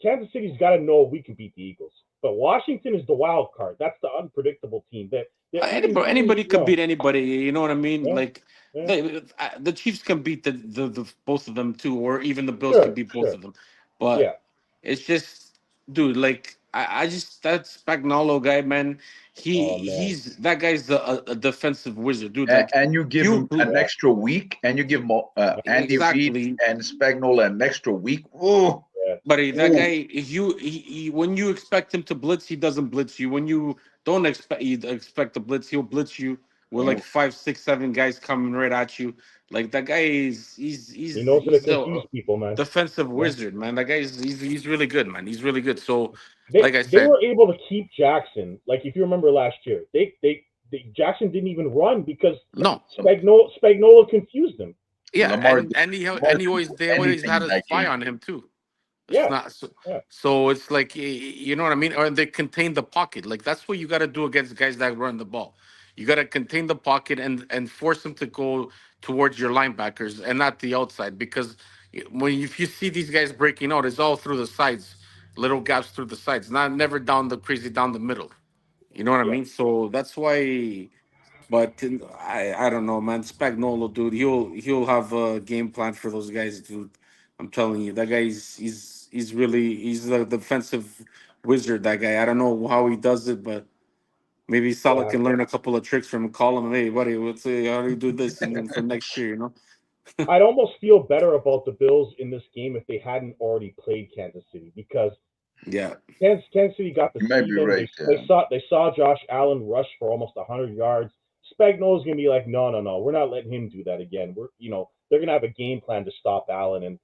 Kansas City's got to know we can beat the Eagles, but Washington is the wild card. That's the unpredictable team. That even Anybody could beat anybody. You know what I mean? yeah, Like yeah. the Chiefs can beat the both of them too, or even the Bills can Sure, beat both sure. of them. But Yeah. it's just, dude. Like I just that Spagnolo guy, man. Oh man. That guy's a defensive wizard, dude. And, Like and you give you him an Yeah. extra week, and you give Andy Reid exactly. and Spagnola an extra week. Oh, Yeah. But that oh, guy, if when you expect him to blitz, he doesn't blitz you. When you don't expect to blitz, he'll blitz you with like oh. 5, 6, 7 guys coming right at you. Like that guy is He knows how to he's a confuse people, man. defensive Yeah. wizard, man. That guy is he's really good, man. He's really good. So, They like I they said, were able to keep Jackson. Like if you remember last year, Jackson didn't even run because no, Spagnola confused him. yeah, Lamar, and Lamar he didn't always do they always anything had in a that spy game. on him too. It's Yeah. not so. Yeah. So it's like you know what I mean, or they contain the pocket. Like that's what you got to do against guys that run the ball. You got to contain the pocket and force them to go towards your linebackers and not the outside. Because if you see these guys breaking out, it's all through the sides, little gaps through the sides, not never down the crazy down the middle. You know what I Yeah. mean? So that's why. But I don't know, man. Spagnolo, dude, he'll have a game plan for those guys, dude. I'm telling you, that guy he's a defensive wizard. That guy. I don't know how he does it, but maybe Salah Yeah. can learn a couple of tricks from him. Call him, hey, buddy, how do you do this? And then for next year, I'd almost feel better about the Bills in this game if they hadn't already played Kansas City because Yeah, Kansas City got to You might see be them. right. They saw Josh Allen rush for almost 100 yards. Spagnola's gonna be like, no, no, no, we're not letting him do that again. They're gonna have a game plan to stop Allen, and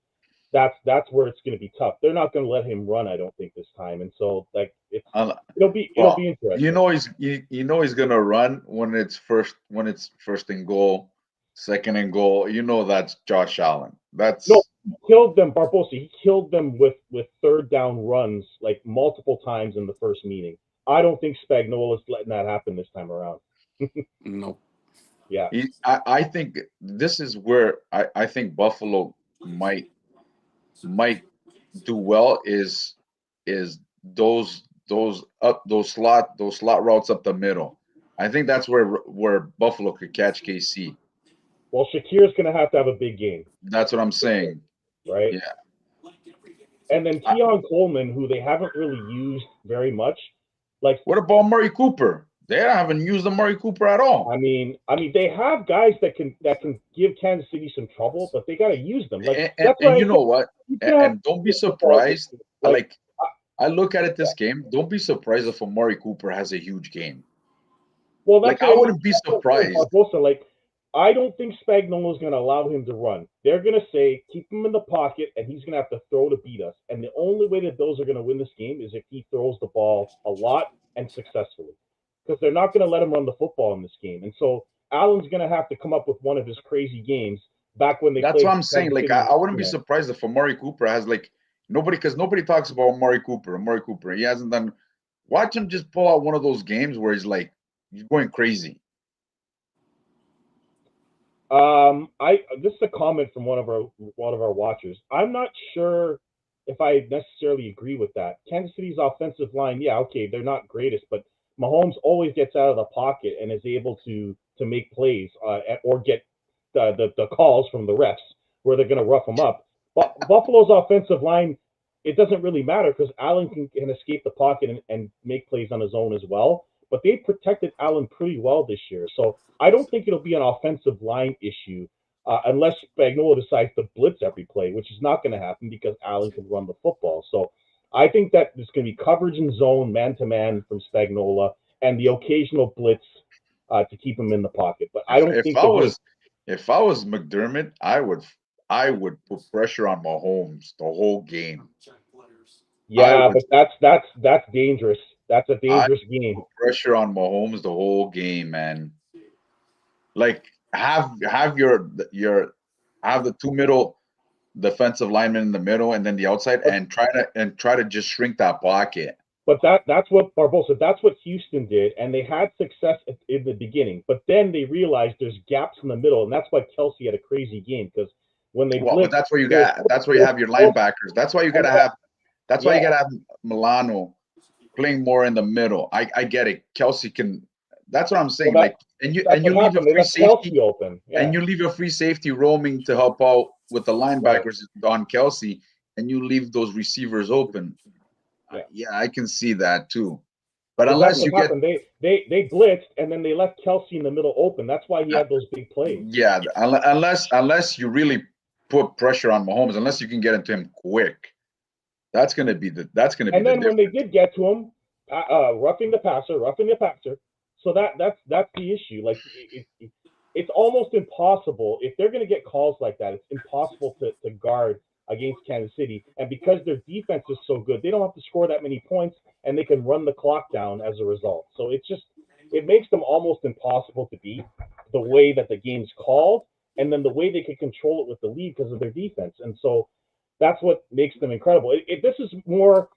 that's where it's gonna be tough. They're not gonna let him run, I don't think this time, and so like Uh, it'll be well, interesting. you know he's gonna run when it's first and goal, second and goal. You know that's Josh Allen. No, That's he killed them, Barbosa. He killed them with third down runs like multiple times in the first meeting. I don't think Spagnola's letting that happen this time around. no, Yeah, I think this is where I think Buffalo might do well is those slot routes up the middle. I think that's where Buffalo could catch KC. well, Shakir's gonna have a big game, That's what I'm saying. right? Yeah. And then I, Keon Coleman, who they haven't really used very much. Like, what about Murray Cooper? They haven't used the Murray Cooper at all. I mean, they have guys that can give Kansas City some trouble, but they got to use them. Like And, and, that's and why I you know think what? you And, can have and don't be good football surprised. games. Like, Like I look at it this game. Don't be surprised if Amari Cooper has a huge game. well, that's Like what I I mean. wouldn't be That's what I'm saying, surprised. Barbosa. Like, I don't think Spagnuolo's going to allow him to run. They're going to say keep him in the pocket, and he's going to have to throw to beat us. And the only way that those are going to win this game is if he throws the ball a lot and successfully, because they're not going to let him run the football in this game. And so Allen's going to have to come up with one of his crazy games back when they That's what played I'm saying. Kansas Like City. I wouldn't be surprised if Amari Cooper has like nobody because nobody talks about Amari Cooper. Amari Cooper. He hasn't done. Watch him just pull out one of those games where he's going crazy. This is a comment from one of our watchers. I'm not sure if I necessarily agree with that. Kansas City's offensive line, yeah, okay, they're not greatest, but Mahomes always gets out of the pocket and is able to make plays or get the calls from the refs where they're going to rough him up. But Buffalo's offensive line, it doesn't really matter because Allen can escape the pocket and make plays on his own as well. But they protected Allen pretty well this year, so I don't think it'll be an offensive line issue unless Spagnuolo decides to blitz every play, which is not going to happen because Allen can run the football. So I think that there's going to be coverage in zone, man to man from Spagnuolo, and the occasional blitz to keep him in the pocket. But I don't If think I they're going to. was if I was McDermott, I would put pressure on Mahomes the whole game. I Yeah, would but that's dangerous. That's a I dangerous game. put pressure on Mahomes the whole game, man. Like have your have the two middle defensive linemen in the middle and then the outside But and try to just shrink that pocket. that's what Barbosa. That's what Houston did, and they had success in the beginning. But then they realized there's gaps in the middle, and that's why Kelsey had a crazy game because when they Well, but blitzed, they're that's where you they're have your forced. linebackers. I know. That's why Yeah, you gotta have Milano playing more in the middle. I get it. Kelsey can. That's what I'm well saying. Like, and you that's and what you leave a happened. They free left safety Kelsey open. and Yeah, you leave a free safety roaming to help out with the right. linebackers on Kelsey, and you leave those receivers open. Yeah. Yeah, I can see that too. But Because that's unless what you get, happened. They blitzed and then they left Kelsey in the middle open. That's why he uh, had those big plays. yeah, unless you really put pressure on Mahomes, unless you can get into him quick, that's gonna be And the then when they difference. did get to him, roughing the passer. So that's the issue. Like it's almost impossible if they're going to get calls like that. It's impossible to guard against Kansas City, and because their defense is so good, they don't have to score that many points, and they can run the clock down as a result. So it makes them almost impossible to beat the way that the game's called, and then the way they can control it with the lead because of their defense. And so that's what makes them incredible. This is more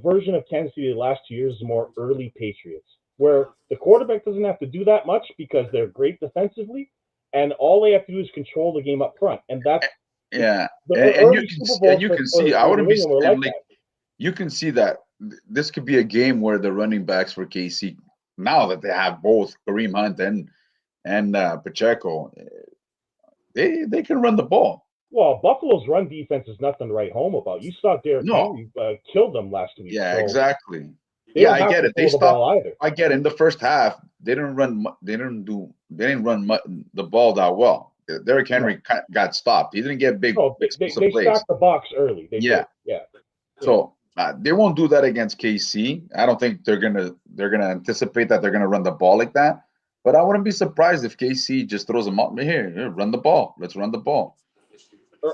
version of Kansas City the last 2 years is more early Patriots, where the quarterback doesn't have to do that much because they're great defensively, and all they have to do is control the game up front. And that's Yeah, the and you early can Super and Bowls you can see. I for wouldn't New be England were and like like that. you can see that this could be a game where the running backs for KC, now that they have both Kareem Hunt and Pacheco, they can run the ball. Well, Buffalo's run defense is nothing to write home about. You saw Derrick No, Henry killed them last week, yeah, so exactly. they Yeah, don't I have get to it. They throw the stopped. ball either. I get it. In the first half, they didn't run the ball that well. Derrick No, Henry got stopped. He didn't get big no, explosive they plays. stacked the box early. They Yeah, did. Yeah, yeah. so they won't do that against KC. I don't think they're gonna anticipate that they're gonna run the ball like that. But I wouldn't be surprised if KC just throws them out here, run the ball. Let's run the ball.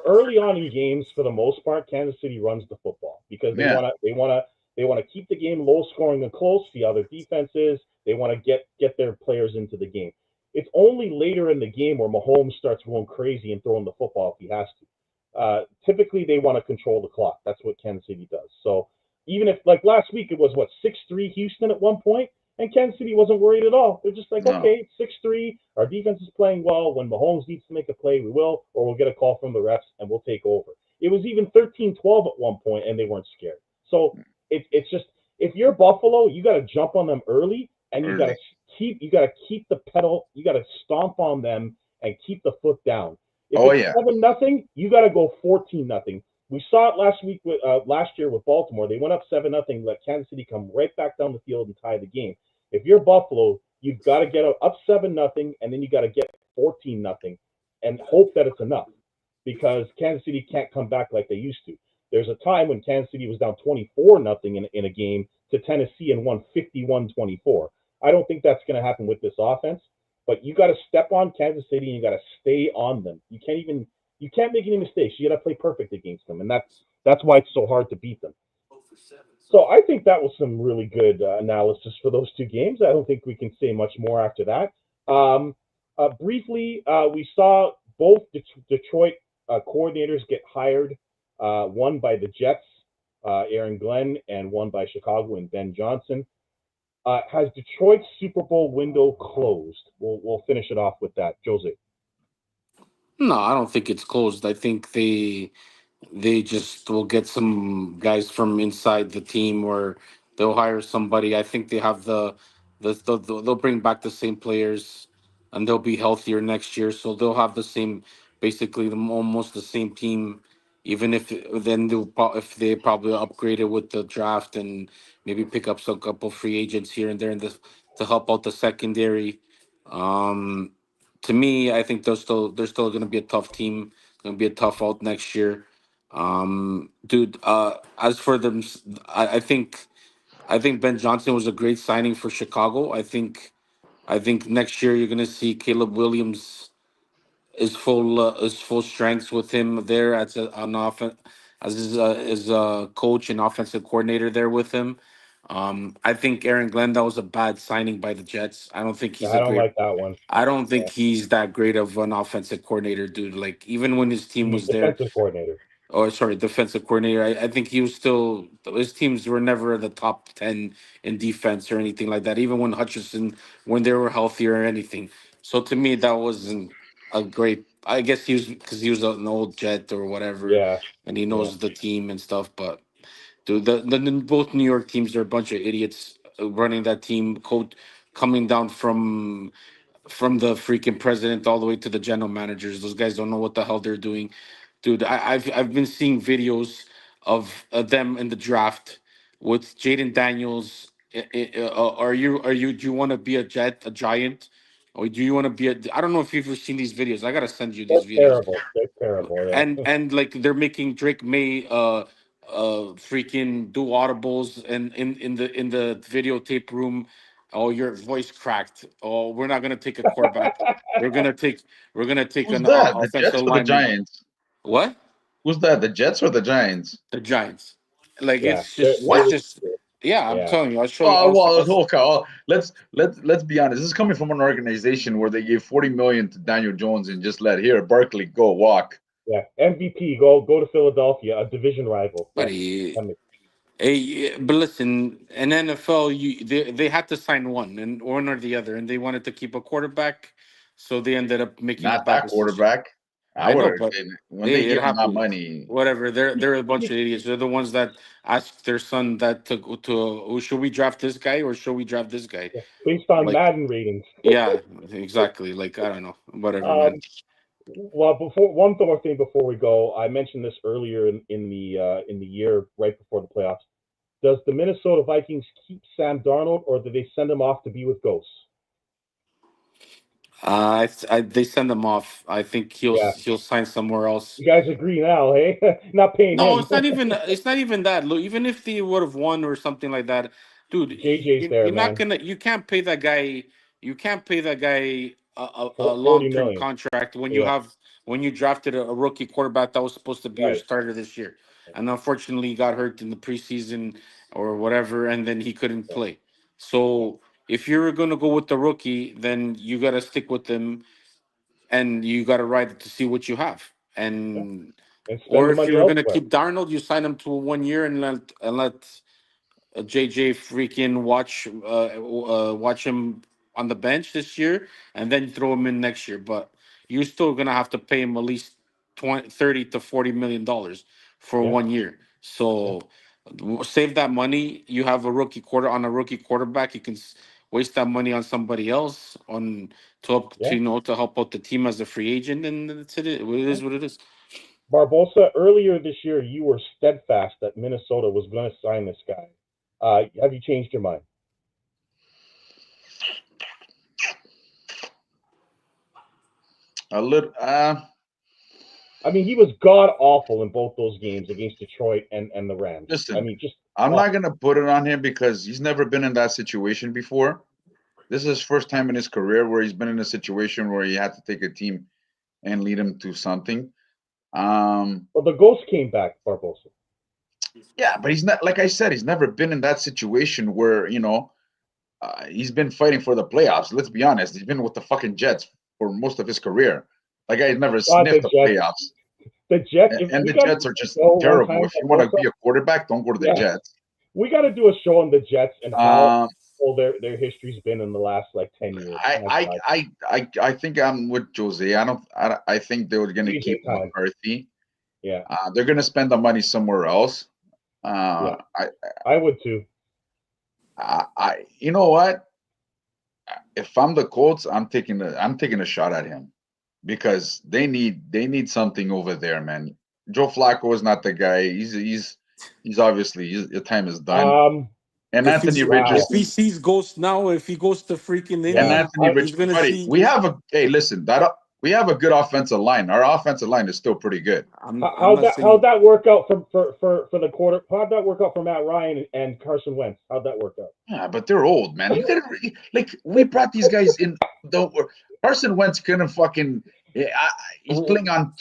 Early on in games, for the most part, Kansas City runs the football because Yeah. they want to keep the game low scoring and close. See how their defense is. They want to get their players into the game. It's only later in the game where Mahomes starts going crazy and throwing the football if he has to. Typically, they want to control the clock. That's what Kansas City does. So even if like last week it was what 6-3 Houston at one point, and Kansas City wasn't worried at all. They're just like, No. okay, 6-3. Our defense is playing well. When Mahomes needs to make a play, we will, or we'll get a call from the refs and we'll take over. It was even 13-12 at one point, and they weren't scared. So it's just if you're Buffalo, you got to jump on them early, and Early. you got to keep the pedal, you got to stomp on them and keep the foot down. If Oh it's yeah. 7-0, you got to go 14-0. We saw it last year with Baltimore. They went up 7-0, let Kansas City come right back down the field and tie the game. If you're Buffalo, you've got to get up 7-0, and then you got to get 14-0, and hope that it's enough because Kansas City can't come back like they used to. There's a time when Kansas City was down 24-0 in a game to Tennessee and won 51-24. I don't think that's going to happen with this offense, but you got to step on Kansas City and you got to stay on them. You can't make any mistakes. You got to play perfect against them, and that's why it's so hard to beat them. So I think that was some really good analysis for those two games. I don't think we can say much more after that. Briefly, we saw both Detroit coordinators get hired, one by the Jets, Aaron Glenn, and one by Chicago and Ben Johnson. Has Detroit's Super Bowl window closed? We'll finish it off with that, Jose. No, I don't think it's closed. I think they just will get some guys from inside the team, or they'll hire somebody. I think they have they'll bring back the same players, and they'll be healthier next year. So they'll have the same, basically almost the same team. Even if then if they probably upgrade it with the draft and maybe pick up some couple free agents here and there to help out the secondary. Um, to me, I think they're still going to be a tough team. Going to be a tough out next year. Dude. As for them, I think Ben Johnson was a great signing for Chicago. I think I think next year you're gonna see Caleb Williams is full strength with him there as an offense as his coach and offensive coordinator there with him. I think Aaron Glenn, that was a bad signing by the Jets. I don't think he's I a don't great. like that one. I don't think Yeah. he's that great of an offensive coordinator, dude. Like even when his team was there, Defensive coordinator. or sorry, defensive coordinator. I think he was still his teams were never the top 10 in defense or anything like that. Even when Hutchinson, when they were healthy or anything. So to me, that wasn't a great. I guess he was because he was an old Jet or whatever, Yeah. and he Yeah. knows the team and stuff. But dude, both New York teams are a bunch of idiots running that team. Coach coming down from the freaking president all the way to the general managers. Those guys don't know what the hell they're doing, dude. I've been seeing videos of them in the draft with Jaden Daniels. Are you do you want to be a giant, or do you want to be a? I don't know if you've ever seen these videos. I gotta send you They're these videos. terrible. They're terrible. Yeah. And like they're making Drake May freaking do audibles and in the videotape room. Oh, your voice cracked. Oh, we're not gonna take a quarterback. We're gonna take Who's an that? The offensive Jets or the lineman. Giants? What? Who's that? The Jets or the Giants? The Giants. Like Yeah. it's What? just yeah. I'm Yeah. telling you. I'll show you. Well, okay. Well, let's be honest. This is coming from an organization where they gave 40 million to Daniel Jones and just let here Barkley go walk. Yeah. MVP. Go to Philadelphia, a division rival. Yeah. Buddy. I mean, Hey, but listen, in NFL, they had to sign one or the other, and they wanted to keep a quarterback, so they ended up making a Not bad that decision. quarterback. I I would know, have but when they hey, it give him that happened. money. Whatever. They're a bunch of idiots. They're the ones that asked their son that to oh, should we draft this guy or should we draft this guy? yeah. Based on Like, Madden ratings. yeah, exactly. Like I don't know, whatever, man. Um, well, before one more thing before we go, I mentioned this earlier in the year right before the playoffs. Does the Minnesota Vikings keep Sam Darnold, or do they send him off to be with ghosts? They send him off. I think Yeah, he'll sign somewhere else. you guys agree now, hey? Not paying No, him. it's not even. It's not even that. Look, even if they would have won or something like that, dude, JJ's there, you're not man. gonna. You can't pay that guy. You can't pay that guy a long 40 term million. contract Yeah, when you drafted a rookie quarterback that was supposed to be your right. starter this year, and unfortunately he got hurt in the preseason or whatever, and then he couldn't Yeah, play. yeah, So if you're gonna go with the rookie, then you gotta stick with him and you got to ride it to see what you have. yeah. And And spend or the if money you're gonna elsewhere. keep Darnold, you sign him to a 1 year and let JJ freaking watch him on the bench this year, and then throw him in next year. But you're still gonna have to pay him at least 20, 30 to $40 million for Yeah, 1 year. yeah, So save that money. You have a rookie quarterback. You can waste that money on somebody else on to help yeah, to help out the team as a free agent, and that's it. It yeah. is what it is. Barbosa, earlier this year, you were steadfast that Minnesota was going to sign this guy. Have you changed your mind? A little. I mean, he was god awful in both those games against Detroit and the Rams. I Listen, mean, just I'm not awful. gonna put it on him because he's never been in that situation before. This is his first time in his career where he's been in a situation where he had to take a team and lead him to something. Um, But the ghost came back, Barbosa. yeah, but he's not like I said. He's never been in that situation where he's been fighting for the playoffs. Let's be honest. He's been with the fucking Jets for most of his career. Like guy's never God, sniffed the playoffs. The Jets. If And we the got to Jets do are a just show one terrible. time, If you want to Barbosa, be a quarterback, don't go to the yeah, Jets. we got to do a show on the Jets and how Um, well their history's been in the last like 10 years. I, My I God, I I think I'm with Jose. I think they're going to JJ keep time. McCarthy. Yeah, They're going to spend the money somewhere else. yeah, I I would too. you know what? If I'm the Colts, I'm taking a shot at him because they need something over there, man. Joe Flacco is not the guy. He's obviously his time is done. Um, And If Anthony he wow, if he Richardson sees ghosts now, if he goes to freaking and yeah, Indy, Anthony he's gonna Buddy, see. we have a hey, listen, that We have a good offensive line. Our offensive line is still pretty good. I'm not How'd saying. that work out for the quarter? How'd that work out for Matt Ryan and Carson Wentz? How'd that work out? Yeah, but they're old, man. You gotta like we brought these guys in. Don't Carson Wentz couldn't fucking. He's playing on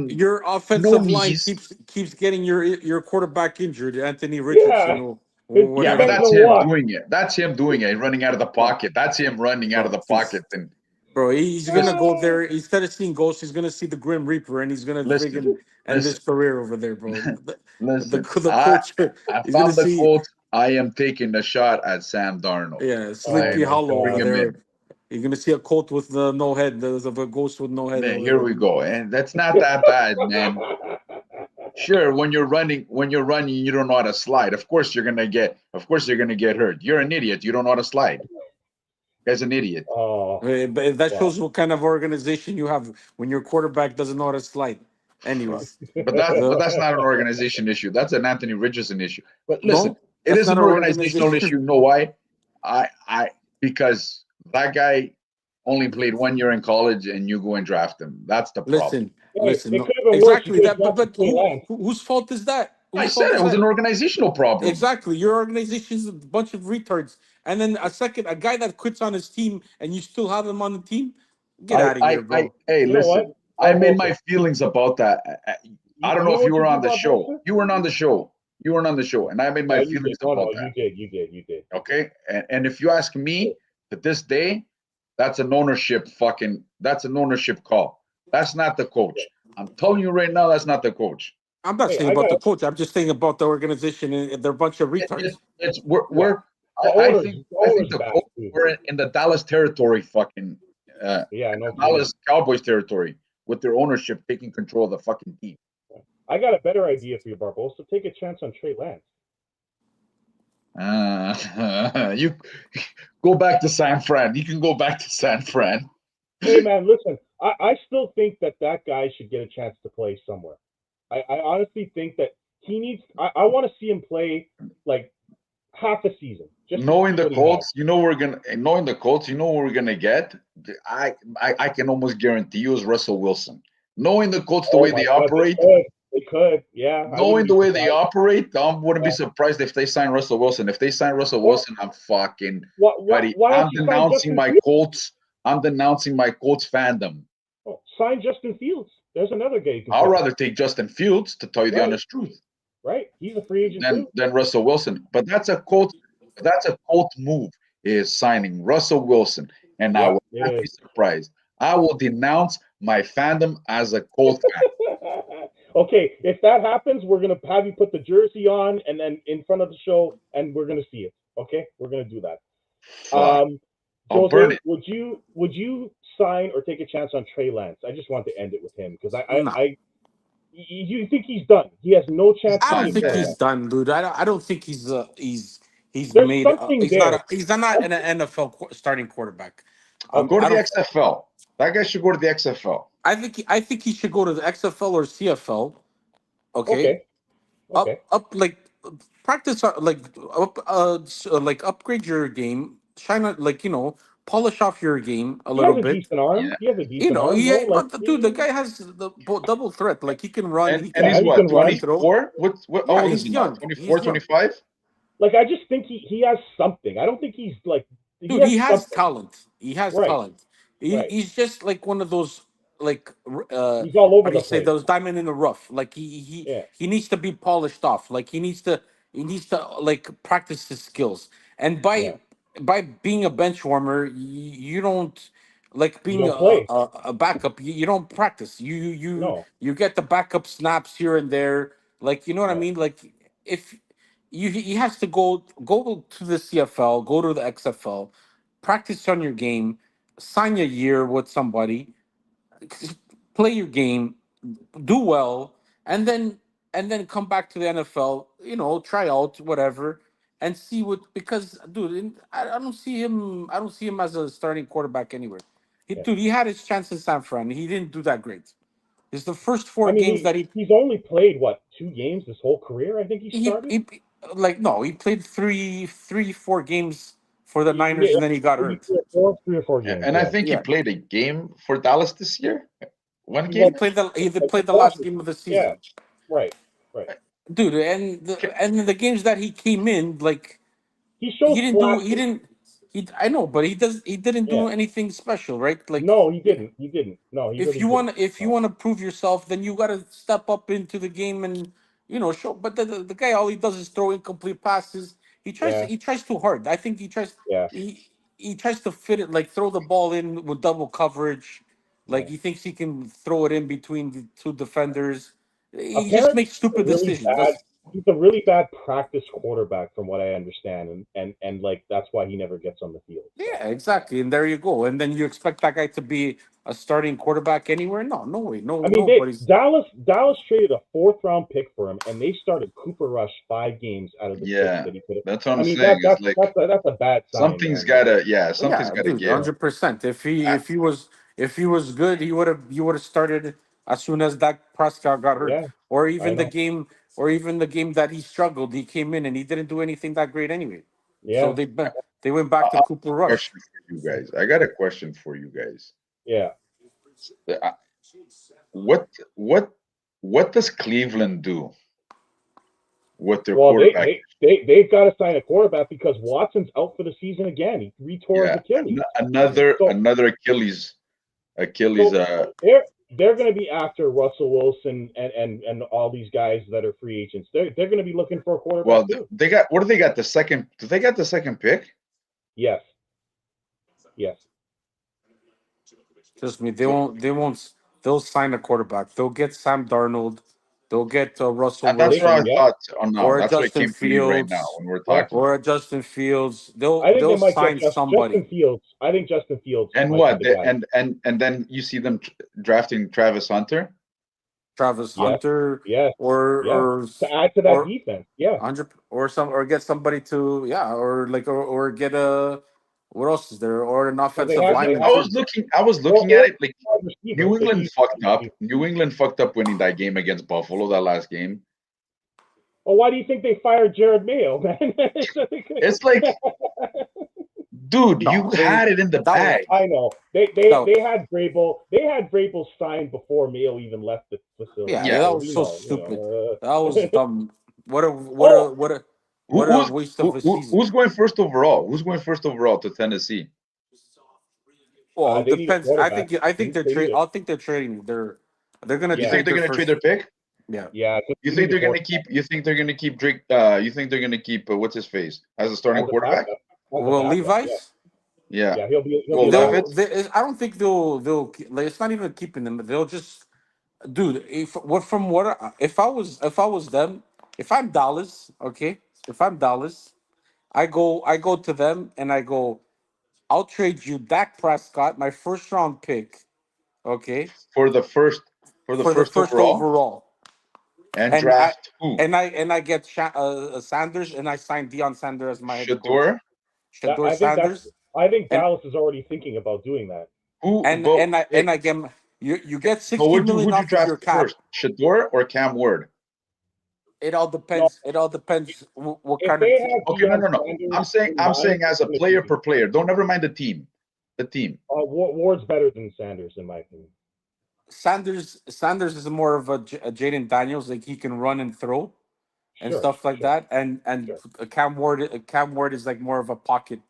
Your no offensive line knees. keeps getting your quarterback injured, Anthony Richardson Yeah, or it Yeah, but whatever. depends that's on him what. doing it. That's him doing it, running out of the No, pocket. That's him running out of bro, the pocket. And bro, he's gonna listen, go there instead of seeing ghosts. He's gonna see the Grim Reaper, and he's gonna listen, friggin' end his listen, career over there, bro. listen. The I coach, I he's gonna found the see, quote. I am taking the shot at Sam Darnold. yeah, Oh Sleepy my Hollow Bring over God. him there. in. You're gonna see a colt with no head. There's a ghost with no head Man, over here there. we go. And that's not that bad, man. Sure, when you're running, you don't know how to slide. Of course you're gonna get hurt. You're an idiot. You don't know how to slide. Guy's an idiot. Oh But that wow. shows what kind of organization you have when your quarterback doesn't know how to slide. Fuck. Anyways, But that's the not an organization issue. That's an Anthony Richardson issue. But listen, no, it that's is not an our organizational issue. organization. You know why? I because that guy only played 1 year in college, and you go and draft him. That's the problem. Listen, Hey, listen. it No, could have been worse. You exactly could have that. drafted But Trey Lance. whose fault is that? I Whose said fault is it was that? an organizational problem. Exactly. Your organization's a bunch of retards. And then a guy that quits on his team, and you still have him on the team. Get I, out of I, here, I, bro. hey, You know what, listen. I made Barbosa? my feelings about that. I don't You know know if you what you were do, on the show. Barbosa? You weren't on the show. You weren't on the show, and I made my No, you did. feelings No, about no, that. you did. You did. You did. You did. Okay, and if you ask me, to this day, that's an ownership call. That's not the coach. I'm telling you right now, that's not the coach. I'm not Hey, saying I about got the coach. I'm just saying about the organization, and they're a bunch of retards. It's we're, yeah. we're The I owners, think the I think owners the bad coach, too. we're in the Dallas territory, fucking Yeah, no kidding. Dallas Cowboys territory, with their ownership taking control of the fucking team. I got a better idea for you, Barbosa. Take a chance on Trey Lance. You go back to San Fran. You can go back to San Fran. Hey, man, listen. I still think that guy should get a chance to play somewhere. I honestly think that he needs. I want to see him play like half a season just to Knowing see the what he has. Colts, you know what we're gonna get. I can almost guarantee you is Russell Wilson. Knowing the Colts the Oh way my they God, they operate, could. They could. Yeah, I wouldn't knowing the be way they surprised. operate, I wouldn't be Yeah. surprised if they sign Russell Wilson. If they sign Russell Well, Wilson, I'm fucking why, buddy. why don't I'm you sign denouncing Justin my Fields? Colts. I'm denouncing my Colts fandom. Oh, sign Justin Fields. There's another guy you can I'd pick up. rather take Justin Fields, to tell you the Right, honest truth, right. He's a free agent than too. Russell Wilson. But that's a Colt move, is signing Russell Wilson, and I Yep, will it not be is. surprised. I will denounce my fandom as a Colt fan. Okay, if that happens, we're gonna have you put the jersey on and then in front of the show, and we're gonna see it. Okay, we're gonna do that. Fuck, I'll burn Jose, it. would you sign or take a chance on Trey Lance? I just want to end it with him because No, you think he's done? He has no He's chance I to be don't a done, think man. he's quarterback. done, dude. I don't think he's There's made. something there. He's not an NFL starting quarterback. Go to I the don't. XFL. That guy should go to the XFL. I think he should go to the XFL or CFL. Okay, Okay, okay. up like practice like like upgrade your game, shine out like polish off your game a He little has a bit. decent arm. Yeah, He has a decent arm. No, like But dude, the guy has the double threat. Like he can run, and yeah, he's he what, can run. 3 throw. 24? What Yeah, old is he's he now? young. 24, He's young, 25? Like I just think he has something. I don't think he's like he dude. has He has something. talent. He has Right, talent. right. He's just like one of those like He's all how over do the you say place. those diamond in the rough. Like Yeah, he needs to be polished off. Like he needs to like practice his skills. And yeah. by being a bench warmer, you don't like You being don't play. a backup. You don't practice. No. You get the backup snaps here and there. Like you know what I Right. mean. Like if he has to go to the CFL, go to the XFL, practice on your game, sign a year with somebody, play your game, do well, and then come back to the NFL. Try out whatever and see what because dude, I don't see him. I don't see him as a starting quarterback anywhere. Yeah. He had his chance in San Fran. He didn't do that great. It's the first I four mean, games that he's only played what 2 games this whole career. I think he he started. he like no, he played 4 games for the Niners, and then he got maybe hurt. 3 or 4 And, games. and I Yeah. think he Yeah, played a game for Dallas this year. One he game. played the he Like played the last last year. game of the Yeah. season, Right. Right. dude. Ca- And the games that he came in, like He he showed didn't do he flashes. didn't he I know, but he didn't Yeah. do anything special, right? Like No, he didn't. He didn't. No, he really didn't. if you No. want to prove yourself, then you got to step up into the game and show. But the guy, all he does is throw incomplete passes. Yeah. He tries too hard. I think Yeah. he tries to fit it, like throw the ball in with double coverage. Like Yeah. he thinks he can throw it in between the two defenders. He just Apparently, makes stupid decisions. he's a really bad practice quarterback, from what I understand, and like that's why he never gets on the field. So Yeah, exactly. And there you go. And then you expect that guy to be a starting quarterback anywhere? No, no way. No, I mean, they nobody's. Dallas traded a fourth-round pick for him, and they started Cooper Rush 5 games out of the six Yeah, that he could have. that's what I I'm mean, saying. It's like that's a bad sign, something's man. Like, gotta, yeah, something's Yeah, gotta dude, give. 100%. I, If he was good, he would have started as soon as Dak Prescott got hurt, yeah, or I even know. the game that he struggled. He came in and he didn't do anything that great anyway. So Yeah, they went back to I have Cooper a Rush. question for you guys. I got a question for you guys. yeah. Uh, What what what does Cleveland do with their Well, quarterback? they've got to sign a quarterback because Watson's out for the season again. He retore his Yeah, Achilles. another So another Achilles. so they're going to be after Russell Wilson and all these guys that are free agents. They're going to be looking for a Well, quarterback too. they got, what do they got? The second? Do they got the second pick? Yes, yes. Trust me, So they won't. They'll sign a quarterback. They'll get Sam Darnold. They'll get Russell that's what I Wilson Yeah, thought. Oh no, or a that's what Justin came to me right now Fields when we're yeah. talking. or a Justin Fields. I think they They'll might get sign somebody. Justin Fields. I think Justin Fields And might be what? the guy. And then you see them drafting Travis Hunter. Travis Yes, Hunter yes, yeah. or To add to that or defense. Yeah. 100 or get somebody to or get a what else is there or an Well, they offensive have lineman I too. was looking. I was or looking at it like wide receiver. New They England need fucked wide up. receiver. New England fucked up winning that game against Buffalo, that last game. Well, why do you think they fired Jared Mayo, man? It's like, dude, you No, they had it in the that was bag. I know that, they had Vrabel. They had Vrabel signed before Mayo even left the facility. yeah, Yeah. that So was we so know, stupid. That was uh, dumb. oh, What a waste of a season. Who's going first overall? Who's going first overall to Tennessee? Well, it they need a depends. quarterback. They need a I think they're trading. They're gonna You yeah, think trade they're their gonna trade first. their pick? Yeah, yeah. 'Cause You they think need a they're gonna quarterback keep? You think they're gonna keep Drake? You think they're gonna keep what's his face as a starting as a quarterback? backup. As a well, backup, yeah, Levi's. Yeah. yeah. He'll be Well, a backup. I don't think like it's not even keeping them. They'll just dude. If I was them, if I'm Dallas, okay, if I'm Dallas, I go to them and I go, I'll trade you Dak Prescott, my first round pick, okay, For the first for the for the first first overall, overall, and and draft who? I get Sanders and I sign Deion Sanders as my head coach, Shador. That Shador Sanders, I think and Dallas is already thinking about doing that. Who? But and I get you get but 60 million would you off of draft your cap. first, Shador or Cam Ward? It all No, depends. It all depends what if kind of they have Okay, no, Deion no, no. Sanders in I'm mind, saying as it's a going to player be per player. Don't never mind the team. The team. Ward's better than Sanders in my opinion. Sanders is more of a Jaden Daniels, like he can run and throw and Sure, stuff like sure, that. And sure. Cam Ward is like more of a pocket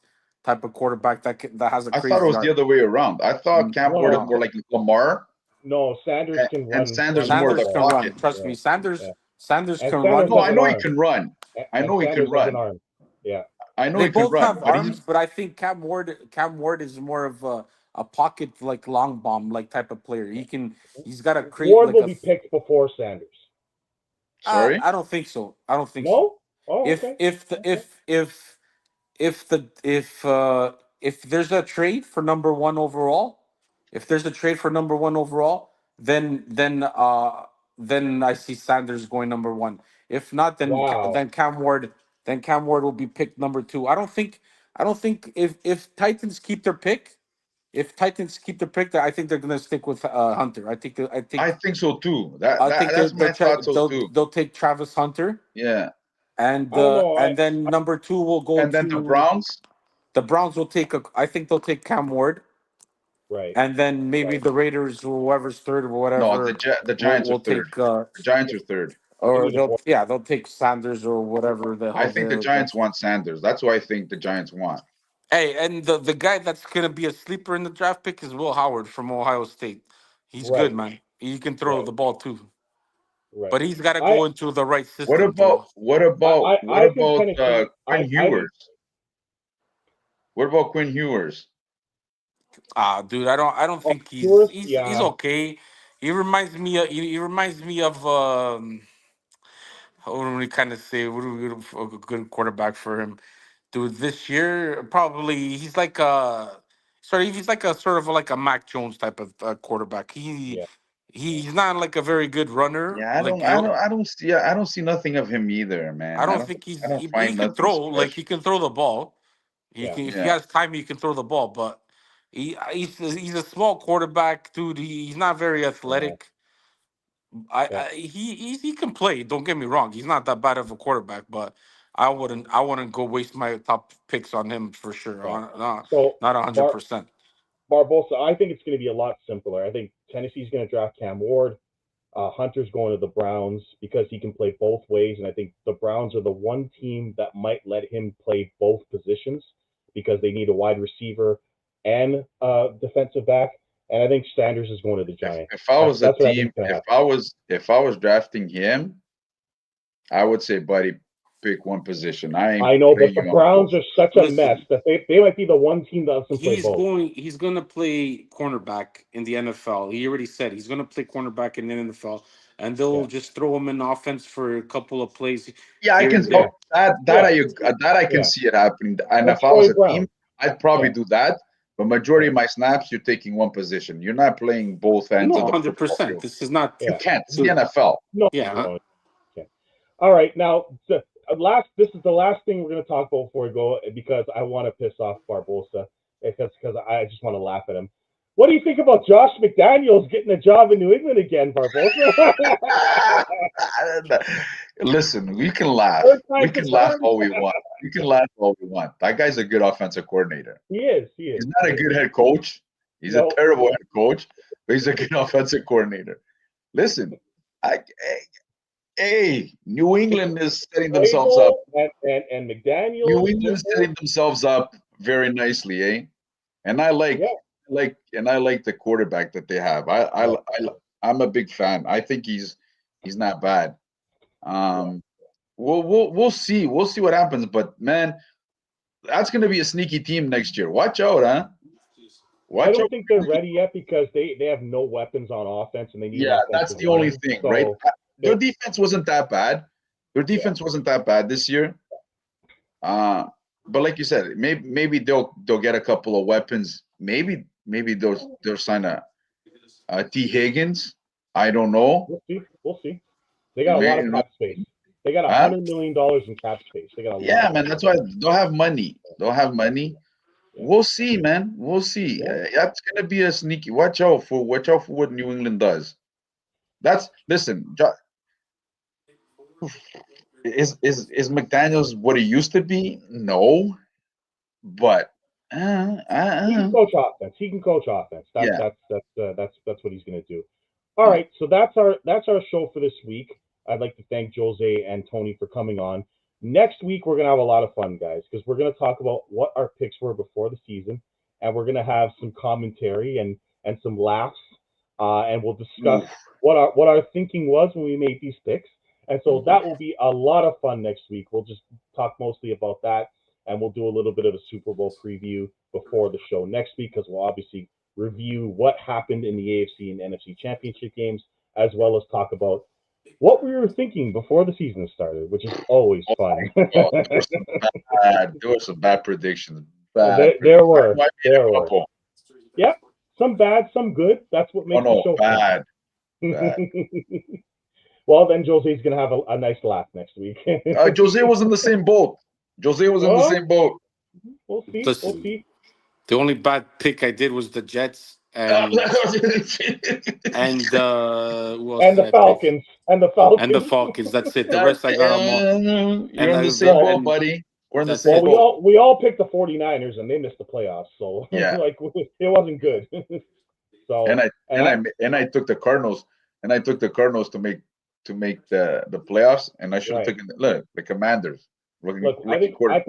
type of quarterback that has a I thought it crazy was the arm. other way around. I thought Cam No, Ward is no, more No, like Lamar, no. Sanders can and Sanders run the more Sanders the can football. run. pocket. Trust Yeah, me, yeah. Sanders And can Sanders run. No, has I an know he arm. can run. I And know he can Sanders has an run. arm. Yeah. I know They he can both run, have but he's arms, but I think Cam Ward is more of a pocket like long bomb like type of player. He's got to create Ward like will a. be picked before Sanders. sorry. I don't think so. I don't think so. No? Oh, okay. Okay. If the if there's a trade for number one overall, if there's a trade for number one overall, then I see Sanders going number one. If not, Wow. then Cam Ward will be picked number two. I don't think if Titans keep their pick, if Titans keep their pick, I think they're gonna stick with Hunter. I think so too. I think That's my thought so too. they'll take Travis Hunter Yeah. I don't know. and then number two will go And then the to Browns. The Browns will take a. I think they'll take Cam Ward, Right. and then maybe the Raiders, whoever's third or No, whatever, the will Giants are will third. take. The Giants are third. They Or need a they'll more. they'll take Sanders or whatever the I hell think the they're. Giants want Sanders. That's who I think the Giants want. Hey, and the guy that's gonna be a sleeper in the draft pick is Will Howard from Ohio State. He's good, Right. man. He can throw Right. the ball too, Right. but he's got to I go into the right What system, about though. what about what I think about Tennessee. Quinn I think Ewers? What about Quinn Ewers? Ah, dude, I don't think Ewers. he's Yeah. okay. He reminds me of what do we kind of say? What do we a good quarterback for him? Dude, this year probably he's like he's like a sort of like a Mac Jones type of quarterback. Yeah. He's not like a very good runner. Yeah, Like you, I don't see nothing of him either, I man. don't think I don't he find can nothing throw. Like special. he can throw the ball. He Yeah. can if he Yeah, has time, he can throw the ball. But he's a small quarterback, dude. He's not very Yeah. athletic. Yeah. He can play. Don't get me wrong. He's not that bad of a quarterback, but I wouldn't go waste my top picks on him for sure. Yeah. Not So not 100%. Barbosa, I think it's going to be a lot simpler. I think Tennessee's going to draft Cam Ward. Hunter's going to the Browns because he can play both ways, and I think the Browns are the one team that might let him play both positions because they need a wide receiver and defensive back. And I think Sanders is going to the Giants. if I was a That's what I think team, is going to happen. if I was drafting him, I would say, buddy, pick one position. I ain't I know, but playing the you on both. Browns are such a mess Listen, that they might be the one team that doesn't play both. he's gonna play cornerback in the NFL. He already said he's gonna play cornerback in the NFL, and they'll Yeah, just throw him in offense for a couple of plays Yeah, I here can and yeah, there. that yeah, I can yeah. see it happening. And Like if I was Troy a team, Brown. I'd probably Yeah, do that. But majority yeah. of my snaps, you're taking one position. You're not playing both ends No, of the football 100%. field. This is not, You Yeah. can't. It's the dude. NFL. No, Yeah, no, okay. All right, now last. This is the last thing we're going to talk about before we go because I want to piss off Barbosa because I just want to laugh at him. What do you think about Josh McDaniels getting a job in New England again, Barbosa? Listen, we can laugh. Third We time's the can laugh charm. all we want. We can laugh all we want. That guy's a good offensive coordinator. He is. He He's is. not He a is. good head coach. He's a No. terrible head coach, but he's a good offensive coordinator. Listen, hey, New England is setting themselves up. Vrabel and New McDaniels. England is setting themselves up very nicely, eh? And Yeah. I like the quarterback that they have. Yeah. I'm a big fan. I think he's not bad. Yeah. Um, we'll see. We'll see what happens. But man, that's going to be a sneaky team next year. Watch out, huh? I Watch don't out. think they're ready yet because they have no weapons on offense and they need an Yeah, that's offensive the only line. thing, right? So Their they're defense wasn't that bad. Their yeah. defense wasn't that bad this year. Uh, but like you said, maybe they'll get a couple of weapons. Maybe they'll sign a T Higgins. I don't know. We'll see. We'll see. They got a lot of Maybe, cap space. They got huh? $100 million in cap space. They got a lot Yeah, of man. cap That's space. why they'll have money. They'll have money. Yeah. We'll see, man. We'll see. Yeah. That's gonna be a sneaky. Watch out for what New England does. That's listen. Is McDaniel's what he used to be? No, but He can coach offense. He can coach offense. yeah. That's what he's going to do. All right, so that's our show for this week. I'd like to thank Jose and Tony for coming on. Next week we're going to have a lot of fun, guys, because we're going to talk about what our picks were before the season, and we're going to have some commentary and some laughs, and we'll discuss Oof. what our thinking was when we made these picks. And so that will be a lot of fun next week. We'll just talk mostly about that, and we'll do a little bit of a Super Bowl preview before the show next week because we'll obviously review what happened in the AFC and NFC championship games, as well as talk about what we were thinking before the season started, which is always Oh fun. God, there were some bad predictions. There were. I made There a were. couple. Yeah, some bad, some good. That's what Oh makes the no, show bad. fun. Well, then Jose's going to have a nice laugh next week. Jose was in the same boat. Jose was in the Well, same boat. we'll see. We'll listen. see. The only bad pick I did was the Jets and who else And did the I pick? Falcons. And the And the Falcons. Falcons. That's it. The rest I got them all. You're And in the I same boat, and buddy. We're in the That's same it. Well, boat. we all picked the 49ers and they missed the playoffs, so Yeah. like it wasn't good. So And I and and I, I and I took the Cardinals, to make the playoffs, and I should have right. taken the Commanders. Look, Rookie quarter.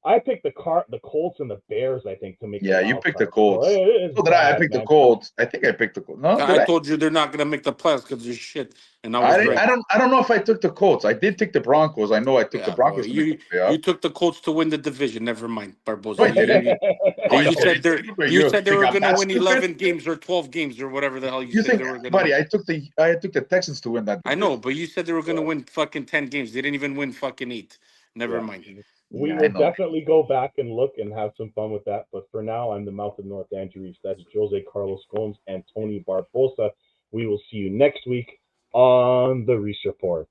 I picked the Colts and the Bears, I think, to make the Yeah, you wild picked the card. So Colts. it is So did I. I bad, picked the man. Colts. I think I picked the Colts. No, did I I? told you they're not gonna make the playoffs because they're shit, and I was Yeah. right. I don't know if I took the Colts. I did take the Broncos. I know I took the Yeah, well, Broncos to make the you playoff. took the Colts to win the division. Never mind, No, Barbosa. I didn't. No, And I you didn't. said they Stupid. you said they You think were I'm gonna that win stupid? 11 games or 12 games or whatever the hell you You said think, they were gonna buddy? win. I took the Texans to win that I know, division. but you said they were gonna Yeah. win fucking 10 games. They didn't even win fucking 8. Never Yeah. mind. We Yeah, I will know. definitely go back and look and have some fun with that. But for now, I'm the mouth of North Andrew Reese. That's Jose Carlos Gomes and Tony Barbosa. We will see you next week on the Reese Report.